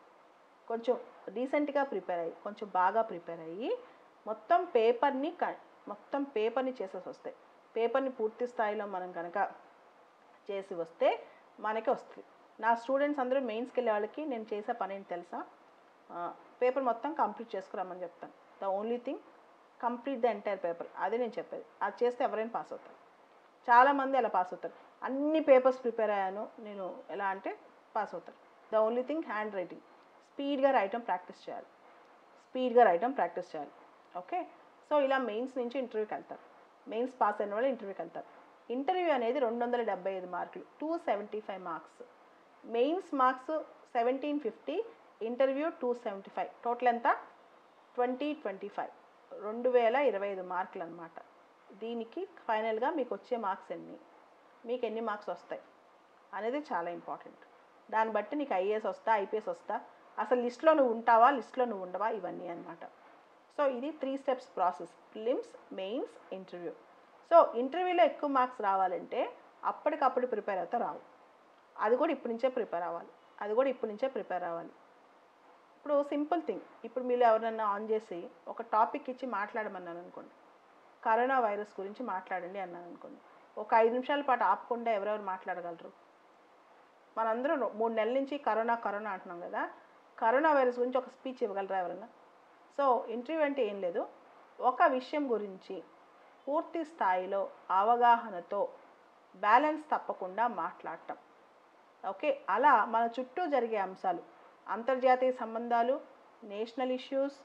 కొంచెం రీసెంట్గా ప్రిపేర్ అయ్యి, కొంచెం బాగా ప్రిపేర్ అయ్యి మొత్తం పేపర్ని చేసేసి వస్తాయి. పేపర్ని పూర్తి స్థాయిలో మనం కనుక చేసి వస్తే మనకి వస్తుంది. నా స్టూడెంట్స్ అందరూ మెయిన్స్కి వెళ్ళే వాళ్ళకి నేను చేసే పని ఏంటి తెలుసా, పేపర్ మొత్తం కంప్లీట్ చేసుకురామని చెప్తాను. The only thing, complete the entire paper, అదే నేను చెప్పేది. అది చేస్తే ఎవరైనా పాస్ అవుతారు. చాలామంది అలా పాస్ అవుతారు. అన్ని పేపర్స్ ప్రిపేర్ అయ్యాను నేను, ఎలా అంటే పాస్ అవుతారు. The only thing hand writing, స్పీడ్గా రాయటం ప్రాక్టీస్ చేయాలి. ఓకే. సో ఇలా మెయిన్స్ నుంచి ఇంటర్వ్యూకి వెళ్తారు. మెయిన్స్ పాస్ అయిన వాళ్ళు ఇంటర్వ్యూకి వెళ్తారు. ఇంటర్వ్యూ అనేది 275 మార్కులు, 275 marks. Mains marks 1750, interview 275. Total ఎంత, 2025, 2025 మార్కులు అనమాట. దీనికి ఫైనల్గా మీకు వచ్చే మార్క్స్ మీకు ఎన్ని మార్క్స్ వస్తాయి అనేది చాలా ఇంపార్టెంట్. దాన్ని బట్టి నీకు ఐఏఎస్ వస్తా, ఐపీఎస్ వస్తా, అసలు లిస్ట్లో నువ్వు ఉంటావా, లిస్ట్లో నువ్వు ఉండవా, ఇవన్నీ అనమాట. సో ఇది 3 steps process: prelims, mains, interview. So ఇంటర్వ్యూలో ఎక్కువ మార్క్స్ రావాలంటే అప్పటికప్పుడు ప్రిపేర్ అవుతా రావు. అది కూడా ఇప్పటి నుంచే ప్రిపేర్ అవ్వాలి. ఇప్పుడు సింపుల్ థింగ్, ఇప్పుడు మీరు ఎవరైనా ఆన్ చేసి ఒక టాపిక్ ఇచ్చి మాట్లాడమన్నాను అనుకోండి, కరోనా వైరస్ గురించి మాట్లాడండి అన్నాను అనుకోండి, ఒక 5 నిమిషాల పాటు ఆపకుండా ఎవరెవరు మాట్లాడగలరు? మనందరం 3 నెలల నుంచి కరోనా అంటున్నాం కదా, కరోనా వైరస్ గురించి ఒక స్పీచ్ ఇవ్వగలరా ఎవరన్నా? సో ఇంటర్వ్యూ అంటే ఏం లేదు, ఒక విషయం గురించి పూర్తి స్థాయిలో అవగాహనతో బ్యాలెన్స్ తప్పకుండా మాట్లాడటం. ఓకే, అలా మన చుట్టూ జరిగే అంశాలు, అంతర్జాతీయ సంబంధాలు, national issues,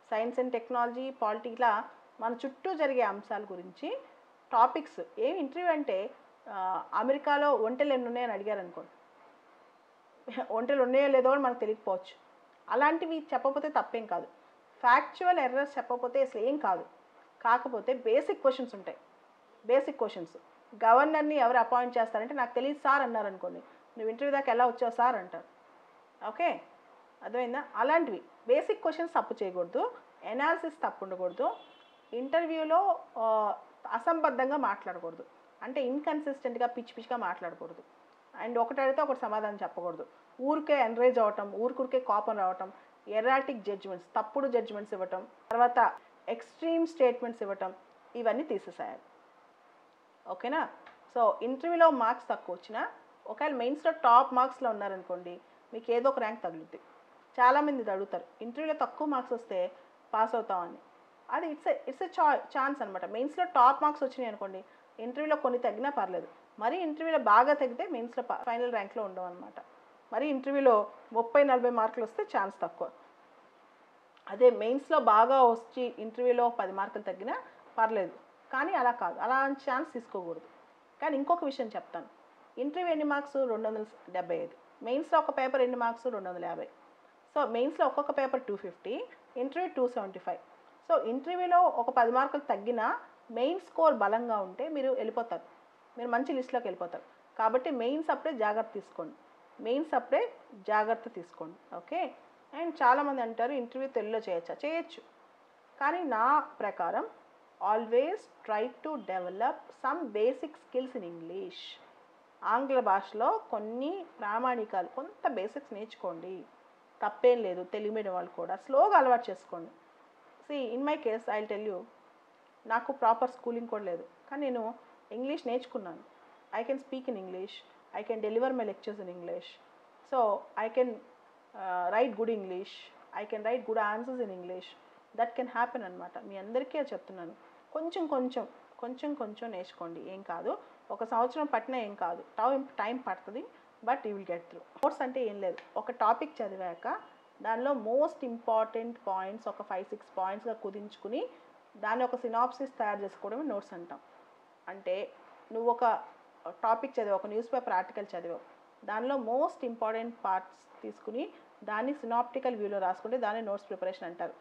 science and technology, పాలిటిక్లా మన చుట్టూ జరిగే అంశాల గురించి టాపిక్స్. ఏం ఇంటర్వ్యూ అంటే అమెరికాలో ఒంటెలు ఎన్ని ఉన్నాయని అడిగారు అనుకోండి, ఒంటెలు ఉన్నాయో లేదో కూడా మనకు తెలియకపోవచ్చు. అలాంటివి చెప్పకపోతే తప్పేం కాదు, ఫ్యాక్చువల్ ఎర్రర్స్ చెప్పకపోతే అసలు ఏం కాదు. కాకపోతే బేసిక్ క్వశ్చన్స్ ఉంటాయి. బేసిక్ క్వశ్చన్స్, గవర్నర్ని ఎవరు అపాయింట్ చేస్తారంటే నాకు తెలియదు సార్ అన్నారు అనుకోండి, నువ్వు ఇంటర్వ్యూ దాకా ఎలా వచ్చావు సార్ అంటారు. ఓకే, అర్థమైందా? అలాంటివి బేసిక్ క్వశ్చన్స్ తప్పు చేయకూడదు, ఎనాలిసిస్ తప్పు ఉండకూడదు, ఇంటర్వ్యూలో అసంబద్ధంగా మాట్లాడకూడదు, అంటే ఇన్కన్సిస్టెంట్గా పిచ్చిగా మాట్లాడకూడదు, అండ్ ఒకటి అడిగితే ఒకటి సమాధానం చెప్పకూడదు, ఊరికే ఎన్రేజ్ అవ్వటం, ఊరికే కోపం రావటం, ఎరాటిక్ జడ్జిమెంట్స్, తప్పుడు జడ్జిమెంట్స్ ఇవ్వటం, తర్వాత ఎక్స్ట్రీమ్ స్టేట్మెంట్స్ ఇవ్వటం, ఇవన్నీ తీసేసేయాలి. ఓకేనా? సో ఇంటర్వ్యూలో మార్క్స్ తక్కువ వచ్చినా, ఒకవేళ మెయిన్స్లో టాప్ మార్క్స్లో ఉన్నారనుకోండి, మీకు ఏదో ఒక ర్యాంక్ తగులుతుంది. చాలామంది ఇది అడుగుతారు, ఇంటర్వ్యూలో తక్కువ మార్క్స్ వస్తే పాస్ అవుతామని. అది ఇట్స్ ఎ ఛాన్స్ అనమాట. మెయిన్స్లో టాప్ మార్క్స్ వచ్చినాయి అనుకోండి, ఇంటర్వ్యూలో కొన్ని తగ్గినా పర్లేదు. మరీ ఇంటర్వ్యూలో బాగా తగ్గితే మెయిన్స్లో ఫైనల్ ర్యాంక్లో ఉండవు అనమాట. మరి ఇంటర్వ్యూలో 30-40 మార్కులు వస్తే ఛాన్స్ తక్కువ. అదే మెయిన్స్లో బాగా వచ్చి ఇంటర్వ్యూలో 10 మార్కులు తగ్గినా పర్లేదు, కానీ అలా కాదు, అలా ఛాన్స్ తీసుకోకూడదు. కానీ ఇంకొక విషయం చెప్తాను, ఇంటర్వ్యూ ఎన్ని మార్క్స్? 275. మెయిన్స్లో ఒక పేపర్ ఎన్ని మార్క్స్? 250. సో మెయిన్స్లో ఒక్కొక్క పేపర్ 250, ఇంటర్వ్యూ 275. సో ఇంటర్వ్యూలో ఒక 10 మార్కులు తగ్గినా మెయిన్ స్కోర్ బలంగా ఉంటే మీరు వెళ్ళిపోతారు, మీరు మంచి లిస్ట్లోకి వెళ్ళిపోతారు. కాబట్టి మెయిన్స్ అప్పుడే జాగ్రత్త తీసుకోండి. ఓకే, అండ్ చాలామంది అంటారు ఇంటర్వ్యూ తెలుగులో చేయొచ్చు. కానీ నా ప్రకారం always try to develop some basic skills in English. ఆంగ్ల భాషలో కొన్ని ప్రామాణికాలు, కొంత బేసిక్స్ నేర్చుకోండి, తప్పేం లేదు. తెలుగు మీడియం వాళ్ళు కూడా స్లోగా అలవాటు చేసుకోండి. In my case I will tell you, నాకు ప్రాపర్ స్కూలింగ్ కూడా లేదు, కానీ నేను ఇంగ్లీష్ నేర్చుకున్నాను. I can speak in English, I can deliver my lectures in English, so I can write good English, I can write good answers in English. That can happen అనమాట. మీ అందరికీ చెప్తున్నాను, కొంచెం నేర్చుకోండి, ఏం కాదు. 1 సంవత్సరం పట్టినా ఏం కాదు, టైం పడుతుంది, but you will get through. Notes అంటే ఏం లేదు, ఒక టాపిక్ చదివాక దానిలో మోస్ట్ ఇంపార్టెంట్ పాయింట్స్ ఒక 5-6 పాయింట్స్గా కుదించుకుని దాన్ని ఒక సినాప్సిస్ తయారు చేసుకోవడమే నోట్స్ అంటాం. అంటే నువ్వు ఒక టాపిక్ చదివావు, ఒక న్యూస్ పేపర్ ఆర్టికల్ చదివావు, దానిలో మోస్ట్ ఇంపార్టెంట్ పార్ట్స్ తీసుకుని దాన్ని సినాప్టికల్ వ్యూలో రాసుకుంటే దాన్ని నోట్స్ ప్రిపరేషన్ అంటారు.